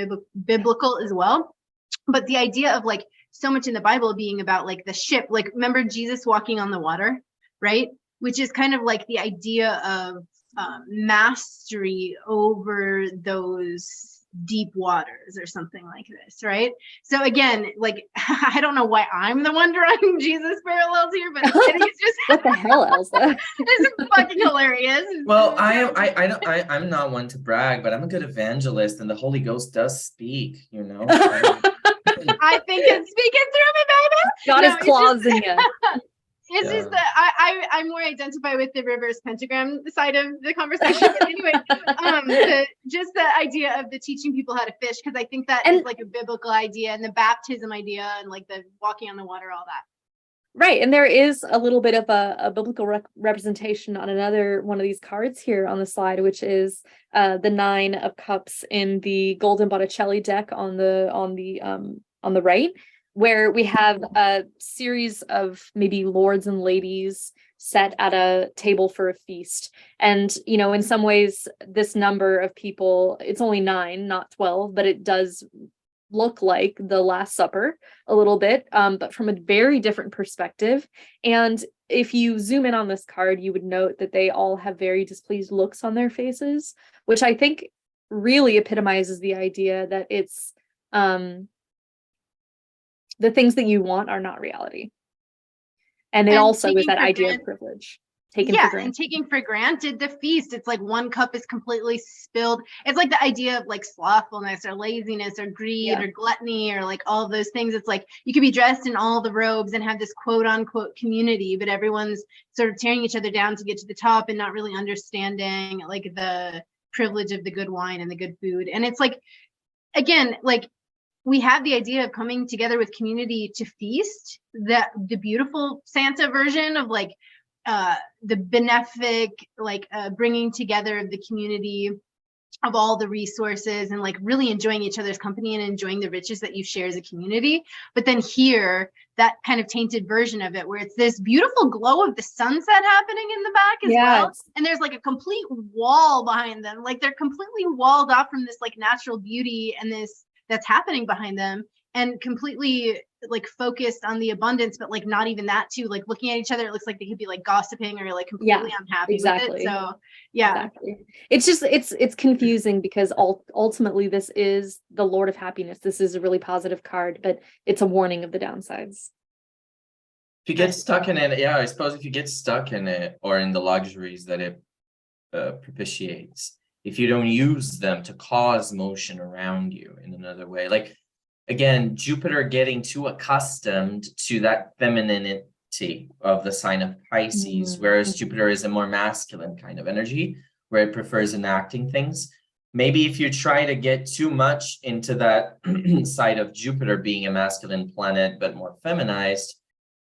biblical as well. But the idea of like so much in the Bible being about like the ship, like remember Jesus walking on the water, right? Which is kind of like the idea of mastery over those deep waters or something like this, right? So again, like I don't know why I'm the one drawing Jesus parallels here, but I think it's just what the hell, Elsa? This is fucking hilarious. Well, I'm not one to brag, but I'm a good evangelist, and the Holy Ghost does speak. I think it's speaking through me, baby. God is claws in you. It's just that I more identify with the reverse pentagram side of the conversation. But anyway, just the idea of the teaching people how to fish, because I think that is like a biblical idea, and the baptism idea, and like the walking on the water, all that. Right, and there is a little bit of a biblical representation on another one of these cards here on the slide, which is the Nine of Cups in the Golden Botticelli deck on the right, where we have a series of maybe lords and ladies set at a table for a feast. And, in some ways, this number of people, it's only 9, not 12, but it does look like the Last Supper a little bit, but from a very different perspective. And if you zoom in on this card, you would note that they all have very displeased looks on their faces, which I think really epitomizes the idea that it's the things that you want are not reality. And it And also is taking that for idea granted- of privilege. Taken yeah, for granted. and taking for granted the feast. It's like one cup is completely spilled. It's like the idea of like slothfulness or laziness or greed or gluttony or like all of those things. It's like you could be dressed in all the robes and have this quote unquote community, but everyone's sort of tearing each other down to get to the top and not really understanding like the privilege of the good wine and the good food. And it's like, again, like we have the idea of coming together with community to feast, that the beautiful Santa version of like the benefic, like bringing together of the community of all the resources and like really enjoying each other's company and enjoying the riches that you share as a community. But then here, that kind of tainted version of it where it's this beautiful glow of the sunset happening in the back as well. And there's like a complete wall behind them. Like they're completely walled off from this like natural beauty and this that's happening behind them, and completely like focused on the abundance, but like not even that too. Like looking at each other, it looks like they could be like gossiping or like completely unhappy with it. So exactly. It's just it's confusing because ultimately this is the Lord of Happiness. This is a really positive card, but it's a warning of the downsides. If you get stuck in it, I suppose if you get stuck in it or in the luxuries that it propitiates, if you don't use them to cause motion around you in another way, like again, Jupiter getting too accustomed to that femininity of the sign of Pisces, whereas Jupiter is a more masculine kind of energy where it prefers enacting things. Maybe if you try to get too much into that side of Jupiter being a masculine planet, but more feminized,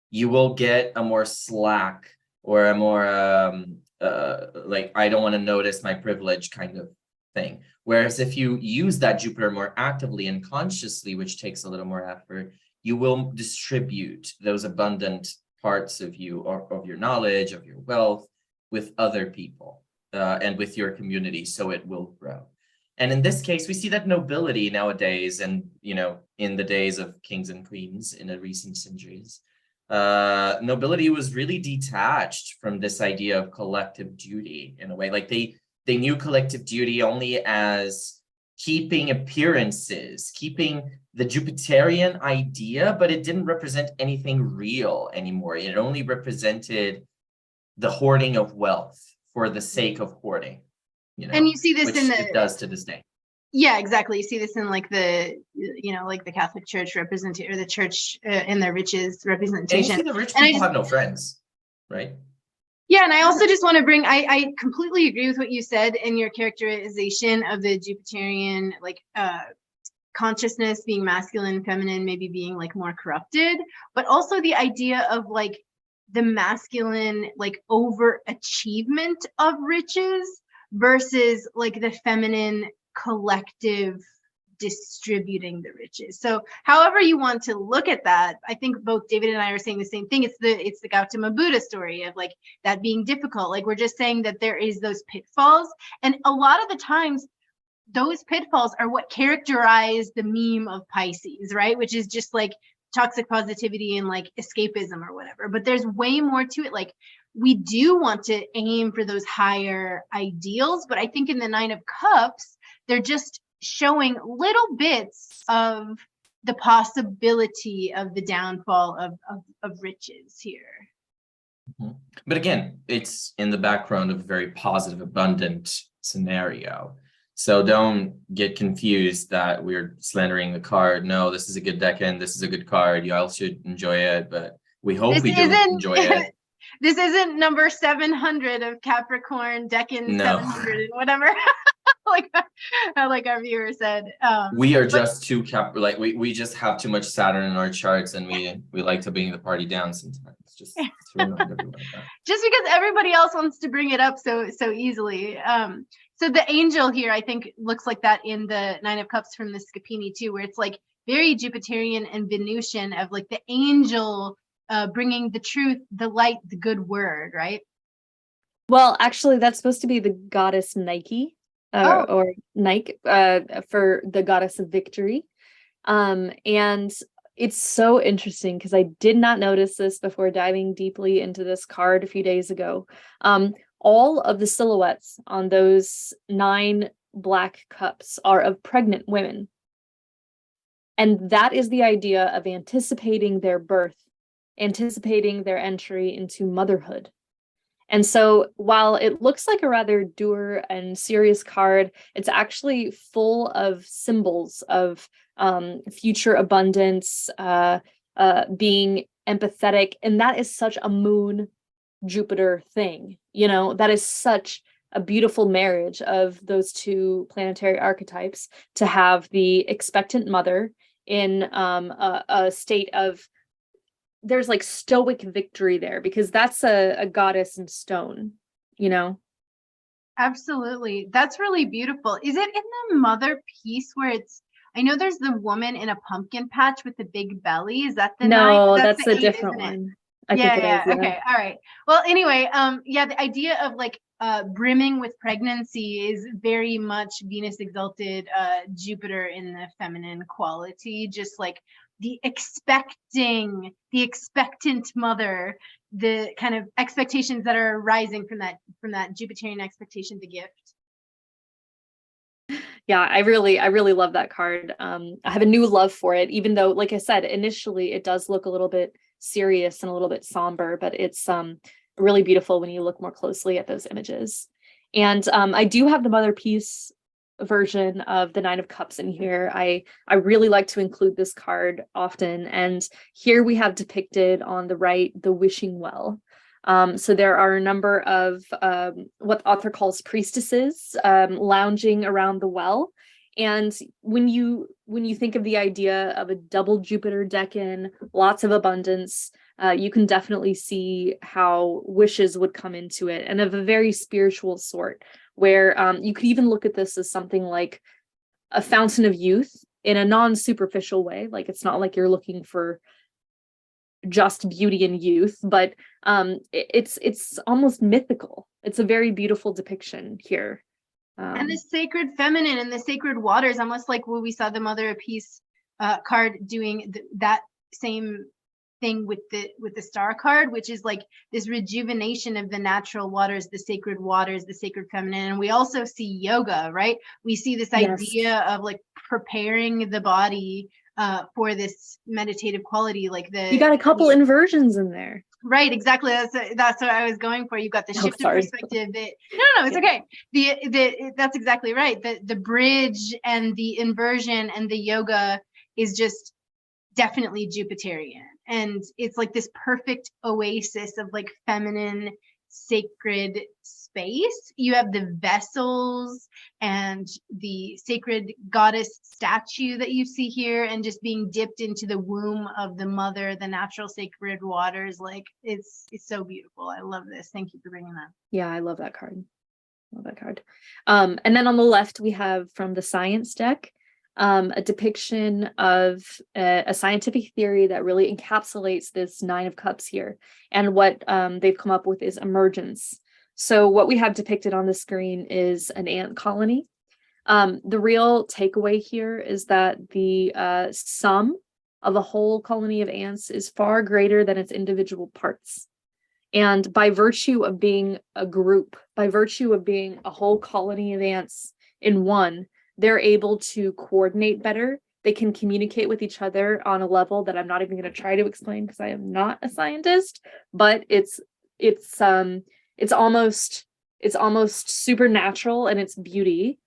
you will get a more slack or a more like, I don't want to notice my privilege kind of thing. Whereas if you use that Jupiter more actively and consciously, which takes a little more effort, you will distribute those abundant parts of you or of your knowledge, of your wealth with other people and with your community, so it will grow. And in this case, we see that nobility nowadays, and in the days of kings and queens in the recent centuries, nobility was really detached from this idea of collective duty in a way. Like they knew collective duty only as keeping appearances, keeping the Jupiterian idea, but it didn't represent anything real anymore. It only represented the hoarding of wealth for the sake of hoarding, and you see this which in the, it does to this day. Yeah, exactly. You see this in like the, like the Catholic Church or the church in their riches representation. And you see the rich people have no friends, right? Yeah, and I also just want to bring, I completely agree with what you said in your characterization of the Jupiterian, like consciousness being masculine, feminine, maybe being like more corrupted, but also the idea of like the masculine, like overachievement of riches versus like the feminine collective distributing the riches. So however you want to look at that, I think both David and I are saying the same thing. It's the Gautama Buddha story of like that being difficult. Like we're just saying that there is those pitfalls, and a lot of the times those pitfalls are what characterize the meme of Pisces, right? Which is just like toxic positivity and like escapism or whatever. But there's way more to it. Like we do want to aim for those higher ideals, but I think in the Nine of Cups, they're just showing little bits of the possibility of the downfall of riches here. But again, it's in the background of a very positive, abundant scenario. So don't get confused that we're slandering the card. No, this is a good Decan. This is a good card. You all should enjoy it, but we hope we do enjoy it. This isn't number 700 of Capricorn, Decan 700 and whatever. like our viewer said. We are just too we just have too much Saturn in our charts, and we like to bring the party down sometimes. Just to remind everyone of that. Just because everybody else wants to bring it up so easily. So the angel here, I think, looks like that in the Nine of Cups from the Scapini too, where it's like very Jupiterian and Venusian of like the angel bringing the truth, the light, the good word, right? Well, actually, that's supposed to be the goddess Nike. Or Nike for the goddess of victory. And it's so interesting because I did not notice this before diving deeply into this card a few days ago. All of the silhouettes on those 9 black cups are of pregnant women. And that is the idea of anticipating their birth, anticipating their entry into motherhood. And so while it looks like a rather dour and serious card, it's actually full of symbols of future abundance, being empathetic. And that is such a moon Jupiter thing, you know, that is such a beautiful marriage of those two planetary archetypes, to have the expectant mother in a state of, there's like stoic victory there, because that's a goddess in stone, you know? Absolutely. That's really beautiful. Is it in the mother piece where it's, I know there's the woman in a pumpkin patch with the big belly. Is that the No, nine? that's the a eight, different isn't it? one. I Yeah, think it is. yeah. Okay. All right. Well, anyway, yeah, the idea of like brimming with pregnancy is very much Venus exalted, Jupiter in the feminine quality, just like the expectant mother, the kind of expectations that are arising from that Jupiterian expectation to gift. Yeah, I really love that card. I have a new love for it, even though, like I said, initially it does look a little bit serious and a little bit somber, but it's really beautiful when you look more closely at those images. And I do have the mother piece version of the Nine of Cups in here. I really like to include this card often, and here we have depicted on the right the wishing well. So there are a number of what the author calls priestesses lounging around the well. And when you think of the idea of a double Jupiter decan, lots of abundance, you can definitely see how wishes would come into it, and of a very spiritual sort, where you could even look at this as something like a fountain of youth in a non-superficial way. Like, it's not like you're looking for just beauty and youth, but it's almost mythical. It's a very beautiful depiction here. And the sacred feminine and the sacred waters, almost like what we saw the Mother of Peace card doing that same thing with the star card, which is like this rejuvenation of the natural waters, the sacred feminine. And we also see yoga, right? We see this idea of like preparing the body for this meditative quality, like you got a couple inversions in there. Right, exactly. That's what I was going for. You've got the shift of perspective. No, it's okay. That's exactly right. The bridge and the inversion and the yoga is just definitely Jupiterian, and it's like this perfect oasis of like feminine sacred space. You have the vessels and the sacred goddess statue that you see here, and just being dipped into the womb of the mother, the natural sacred waters. Like, it's so beautiful. I love this. Thank you for bringing that. Yeah, I love that card. And then on the left we have, from the science deck, a depiction of a scientific theory that really encapsulates this Nine of Cups here. And what they've come up with is emergence. So what we have depicted on the screen is an ant colony. The real takeaway here is that the sum of a whole colony of ants is far greater than its individual parts. And by virtue of being a group, by virtue of being a whole colony of ants in one, they're able to coordinate better. They can communicate with each other on a level that I'm not even going to try to explain, because I am not a scientist, but it's almost supernatural in its beauty,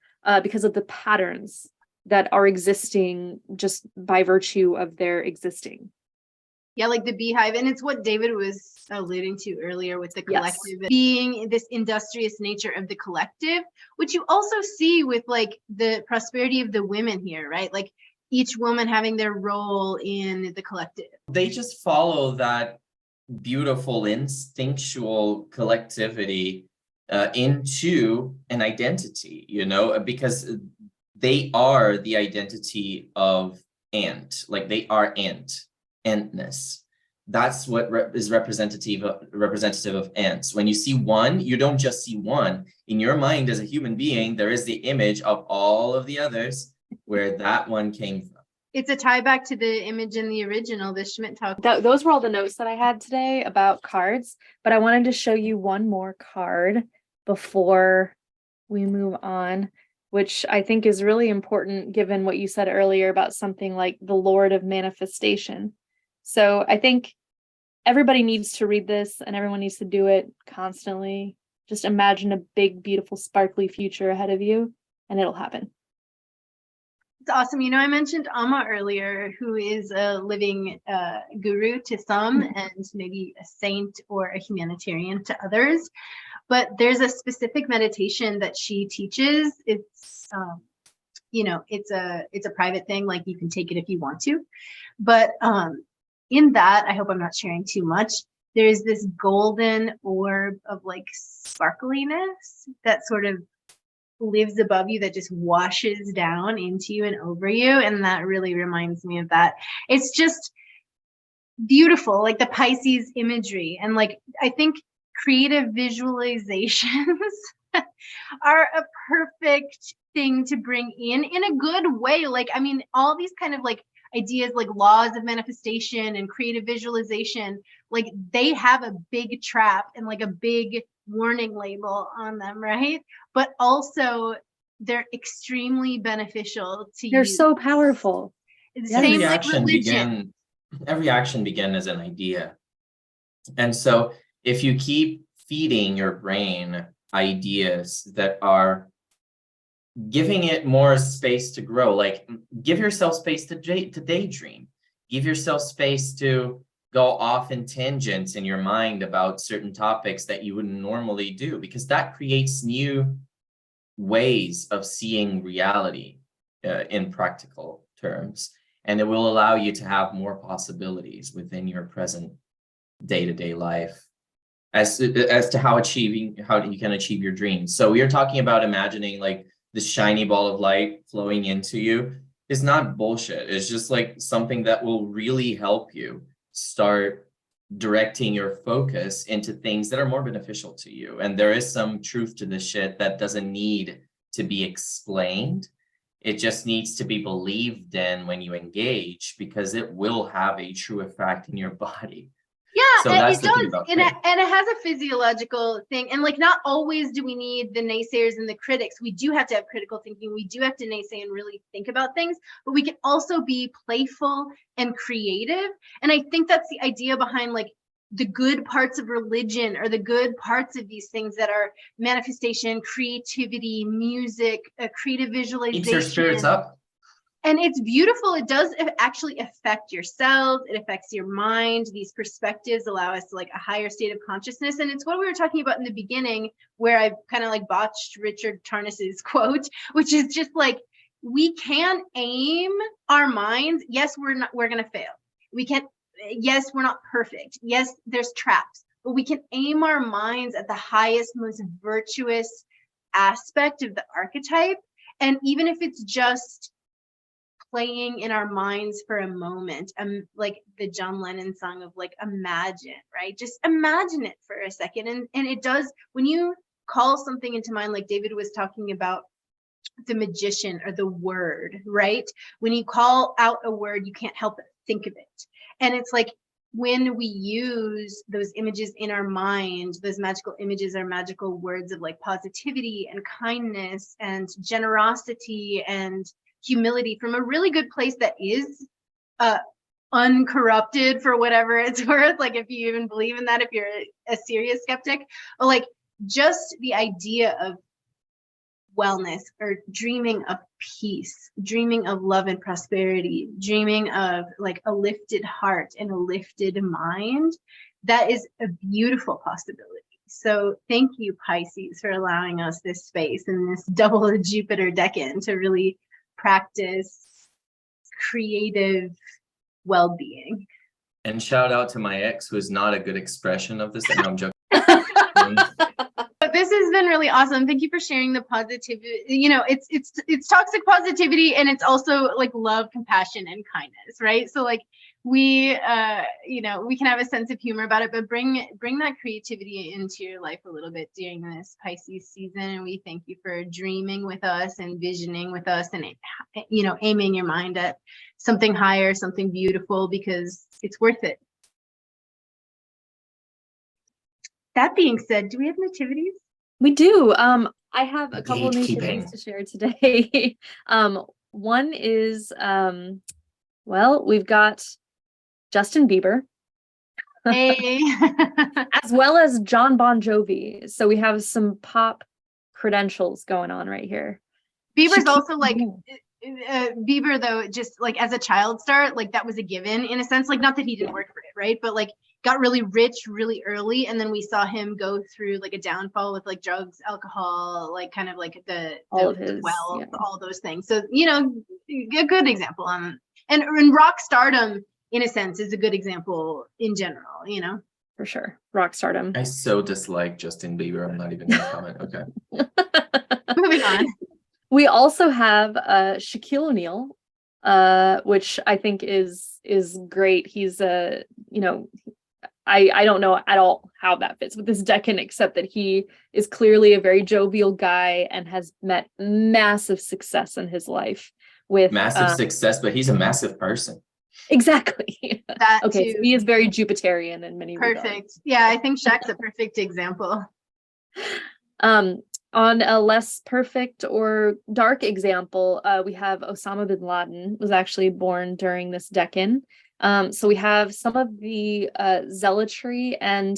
because of the patterns that are existing just by virtue of their existing. Yeah, like the beehive. And it's what David was alluding to earlier with the collective, being this industrious nature of the collective, which you also see with like the prosperity of the women here, right? Like each woman having their role in the collective. They just follow that beautiful instinctual collectivity into an identity, you know, because they are the identity of ant, like they are antness. That's what is representative of ants. When you see one, you don't just see one. In your mind as a human being, there is the image of all of the others where that one came from. It's a tie back to the image in the original, the Schmidt talk. Those were all the notes that I had today about cards, but I wanted to show you one more card before we move on, which I think is really important given what you said earlier about something like the Lord of Manifestation. So I think everybody needs to read this and everyone needs to do it constantly. Just imagine a big, beautiful, sparkly future ahead of you, and it'll happen. It's awesome. You know, I mentioned Amma earlier, who is a living guru to some and maybe a saint or a humanitarian to others. But there's a specific meditation that she teaches. It's, you know, it's a private thing. Like, you can take it if you want to. But in that, I hope I'm not sharing too much, there's this golden orb of like sparkliness that sort of lives above you, that just washes down into you and over you. And that really reminds me of that. It's just beautiful, like the Pisces imagery. And like, I think creative visualizations are a perfect thing to bring in a good way. Like, I mean, all these kind of like ideas like laws of manifestation and creative visualization, like they have a big trap and like a big warning label on them, right? But also they're extremely beneficial to you. They're so powerful. Same like religion. Every action began as an idea. And so if you keep feeding your brain ideas that are giving it more space to grow, like give yourself space to daydream, give yourself space to go off in tangents in your mind about certain topics that you wouldn't normally do, because that creates new ways of seeing reality in practical terms. And it will allow you to have more possibilities within your present day-to-day life as to how you can achieve your dreams. So we are talking about imagining like the shiny ball of light flowing into you is not bullshit. It's just like something that will really help you start directing your focus into things that are more beneficial to you. And there is some truth to this shit that doesn't need to be explained. It just needs to be believed in when you engage, because it will have a true effect in your body. Yeah, so and it does, and it has a physiological thing. And like, not always do we need the naysayers and the critics. We do have to have critical thinking. We do have to naysay and really think about things, but we can also be playful and creative. And I think that's the idea behind like the good parts of religion, or the good parts of these things that are manifestation, creativity, music, creative visualization. Keeps your spirits up. And it's beautiful. It does actually affect your cells. It affects your mind. These perspectives allow us to like a higher state of consciousness. And it's what we were talking about in the beginning, where I kind of like botched Richard Tarnas's quote, which is just like, we can aim our minds. Yes, we're going to fail. We can, yes, we're not perfect. Yes, there's traps, but we can aim our minds at the highest, most virtuous aspect of the archetype. And even if it's just playing in our minds for a moment, like the John Lennon song of like, imagine, right? Just imagine it for a second. And it does, when you call something into mind, like David was talking about the magician or the word, right? When you call out a word, you can't help but think of it. And it's like, when we use those images in our mind, those magical images are magical words of like positivity and kindness and generosity and humility from a really good place that is uncorrupted, for whatever it's worth. Like, if you even believe in that, if you're a serious skeptic, or like just the idea of wellness, or dreaming of peace, dreaming of love and prosperity, dreaming of like a lifted heart and a lifted mind, that is a beautiful possibility. So thank you, Pisces, for allowing us this space and this double Jupiter Decan to really practice creative well-being. And shout out to my ex, who is not a good expression of this. And I'm joking. This has been really awesome. Thank you for sharing the positivity. You know, it's toxic positivity, and it's also like love, compassion, and kindness, right? So like we you know, we can have a sense of humor about it, but bring that creativity into your life a little bit during this Pisces season. And we thank you for dreaming with us and visioning with us, and you know, aiming your mind at something higher, something beautiful, because it's worth it. That being said, do we have nativities? We do. I have a couple of nativities Gatekeeping. to share today. One is, well, we've got Justin Bieber, Hey. as well as John Bon Jovi. So we have some pop credentials going on right here. Bieber's also like Bieber though, just like as a child star, like that was a given in a sense, like not that he didn't work for it, right? But like got really rich really early, and then we saw him go through like a downfall with like drugs, alcohol, like kind of like the wealth, all those things. So you know, a good example. And rock stardom in a sense is a good example in general, you know. For sure, rock stardom. I so dislike Justin Bieber. I'm not even gonna comment. Okay. Moving on. We also have Shaquille O'Neal, which I think is great. He's you know, I don't know at all how that fits with this Decan, except that he is clearly a very jovial guy and has met massive success in his life with Massive success, but he's a massive person. Exactly. That okay, too. so he is very Jupiterian in many Perfect. regards. Yeah, I think Shaq's a perfect example. On a less perfect or dark example, we have Osama bin Laden was actually born during this Decan. So we have some of the zealotry, and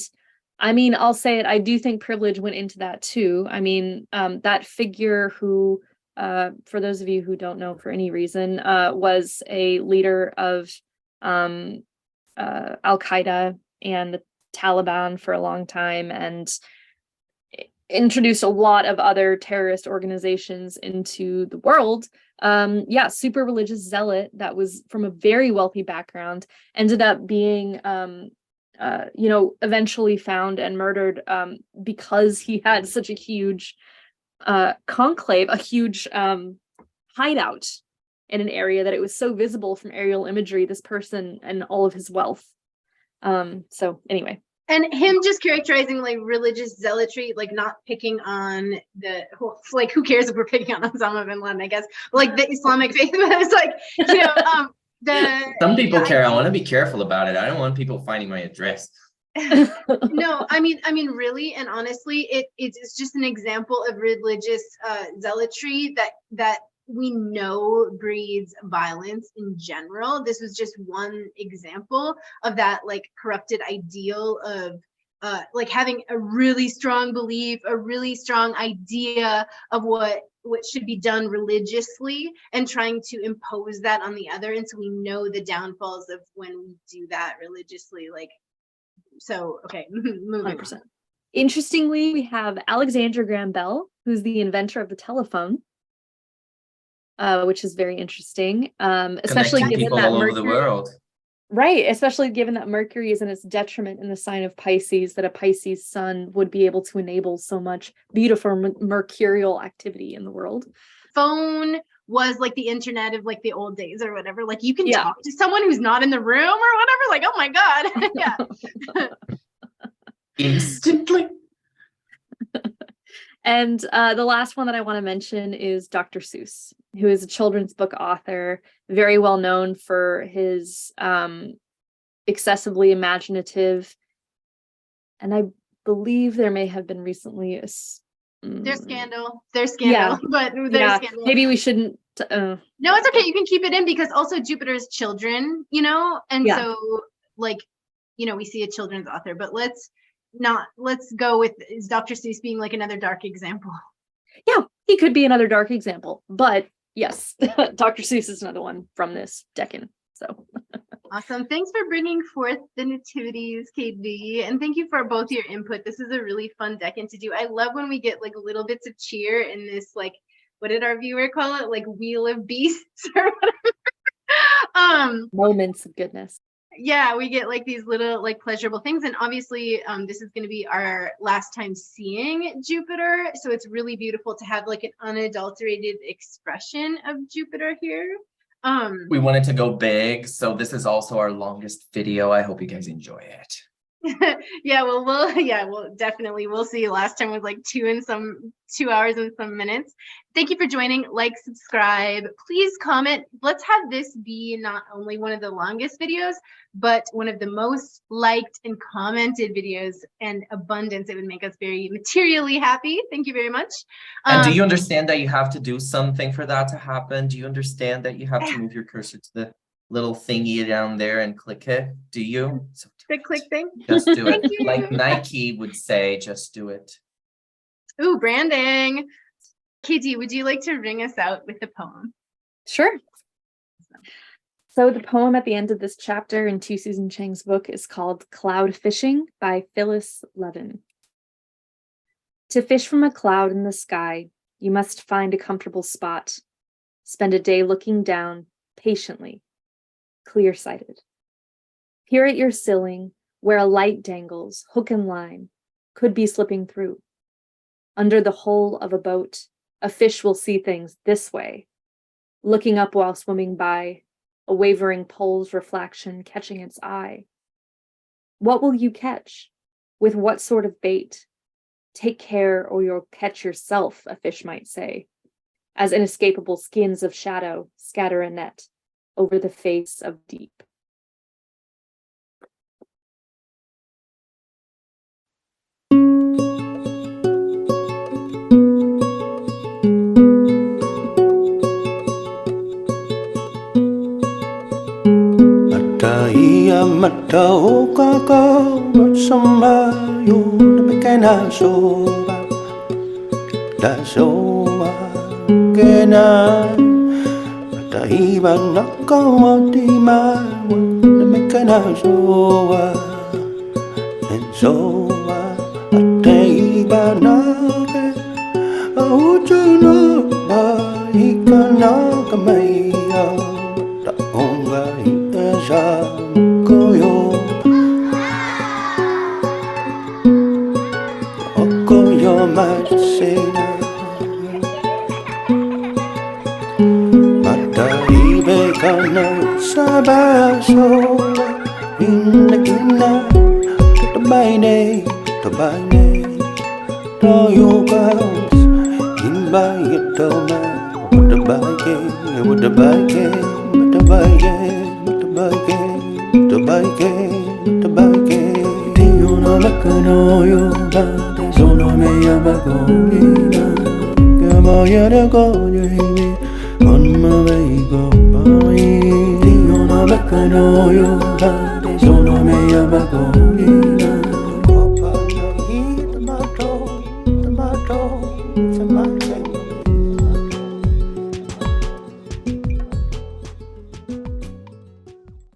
I mean, I'll say it, I do think privilege went into that too. I mean, that figure who, for those of you who don't know for any reason, was a leader of Al-Qaeda and the Taliban for a long time, and introduced a lot of other terrorist organizations into the world. Yeah, super religious zealot that was from a very wealthy background, ended up being you know, eventually found and murdered because he had such a huge conclave, a huge hideout in an area that it was so visible from aerial imagery, this person and all of his wealth. So anyway. And him just characterizing like religious zealotry, like not picking on the, like who cares if we're picking on Osama bin Laden, I guess, like the Islamic faith. But it's like, you know, Some people care. I want to be careful about it. I don't want people finding my address. No, I mean, really, and honestly, it's just an example of religious zealotry that we know breeds violence in general. This was just one example of that, like corrupted ideal of like having a really strong belief, a really strong idea of what should be done religiously, and trying to impose that on the other. And so we know the downfalls of when we do that religiously. Like, so okay, moving 100%. On. Interestingly, we have Alexander Graham Bell, who's the inventor of the telephone. Which is very interesting, especially given people that all Mercury, over the world. Right, especially given that Mercury is in its detriment in the sign of Pisces, that a Pisces sun would be able to enable so much beautiful mercurial activity in the world. Phone was like the internet of like the old days or whatever. Like you can talk to someone who's not in the room or whatever. Like, oh my God. Yeah. Instantly. And the last one that I want to mention is Dr. Seuss, who is a children's book author, very well known for his excessively imaginative. And I believe there may have been recently there's scandal. Yeah. But there's scandal. Maybe we shouldn't. No, it's okay. You can keep it in because also Jupiter's children, you know, and so like, you know, we see a children's author, but let's go with Dr. Seuss being like another dark example. Yeah, he could be another dark example, but yes, Dr. Seuss is another one from this Decan. So awesome. Thanks for bringing forth the nativities, KB, and thank you for both your input. This is a really fun Decan to do. I love when we get like little bits of cheer in this, like, what did our viewer call it? Like Wheel of Beasts or whatever. Moments of goodness. Yeah, we get like these little like pleasurable things, and obviously this is going to be our last time seeing Jupiter, so it's really beautiful to have like an unadulterated expression of Jupiter here. We wanted to go big, so this is also our longest video. I hope you guys enjoy it. Yeah, well, we'll definitely, we'll see. Last time was like 2 hours and some minutes. Thank you for joining. Like, subscribe, please comment. Let's have this be not only one of the longest videos, but one of the most liked and commented videos, and abundance. It would make us very materially happy. Thank you very much. And do you understand that you have to do something for that to happen? Do you understand that you have to move your cursor to the little thingy down there and click it? Do you? So The click thing. just do it. Thank you. Like Nike would say, just do it. Ooh, branding. Katie, would you like to ring us out with the poem? Sure. So the poem at the end of this chapter in T. Susan Chang's book is called Cloud Fishing by Phyllis Levin. To fish from a cloud in the sky, you must find a comfortable spot. Spend a day looking down, patiently, clear-sighted. Here at your ceiling, where a light dangles, hook and line, could be slipping through. Under the hull of a boat, a fish will see things this way, looking up while swimming by, a wavering pole's reflection catching its eye. What will you catch? With what sort of bait? Take care or you'll catch yourself, a fish might say, as inescapable skins of shadow scatter a net over the face of deep. Matao kako bersama you demikian soba da soba kena matai banak kau di mana demikian soba dan soba matai banak ujung baik kena kemaya tak ongai esa Matahari bekana sabaso Inakina tabayne Royo guys Inbayatoma Wadabayke Tiyo na lakano yoga Sono meya bagolina Kamaya na konyo on my way go by Tiyo na lakano yoga Sono meya bagolina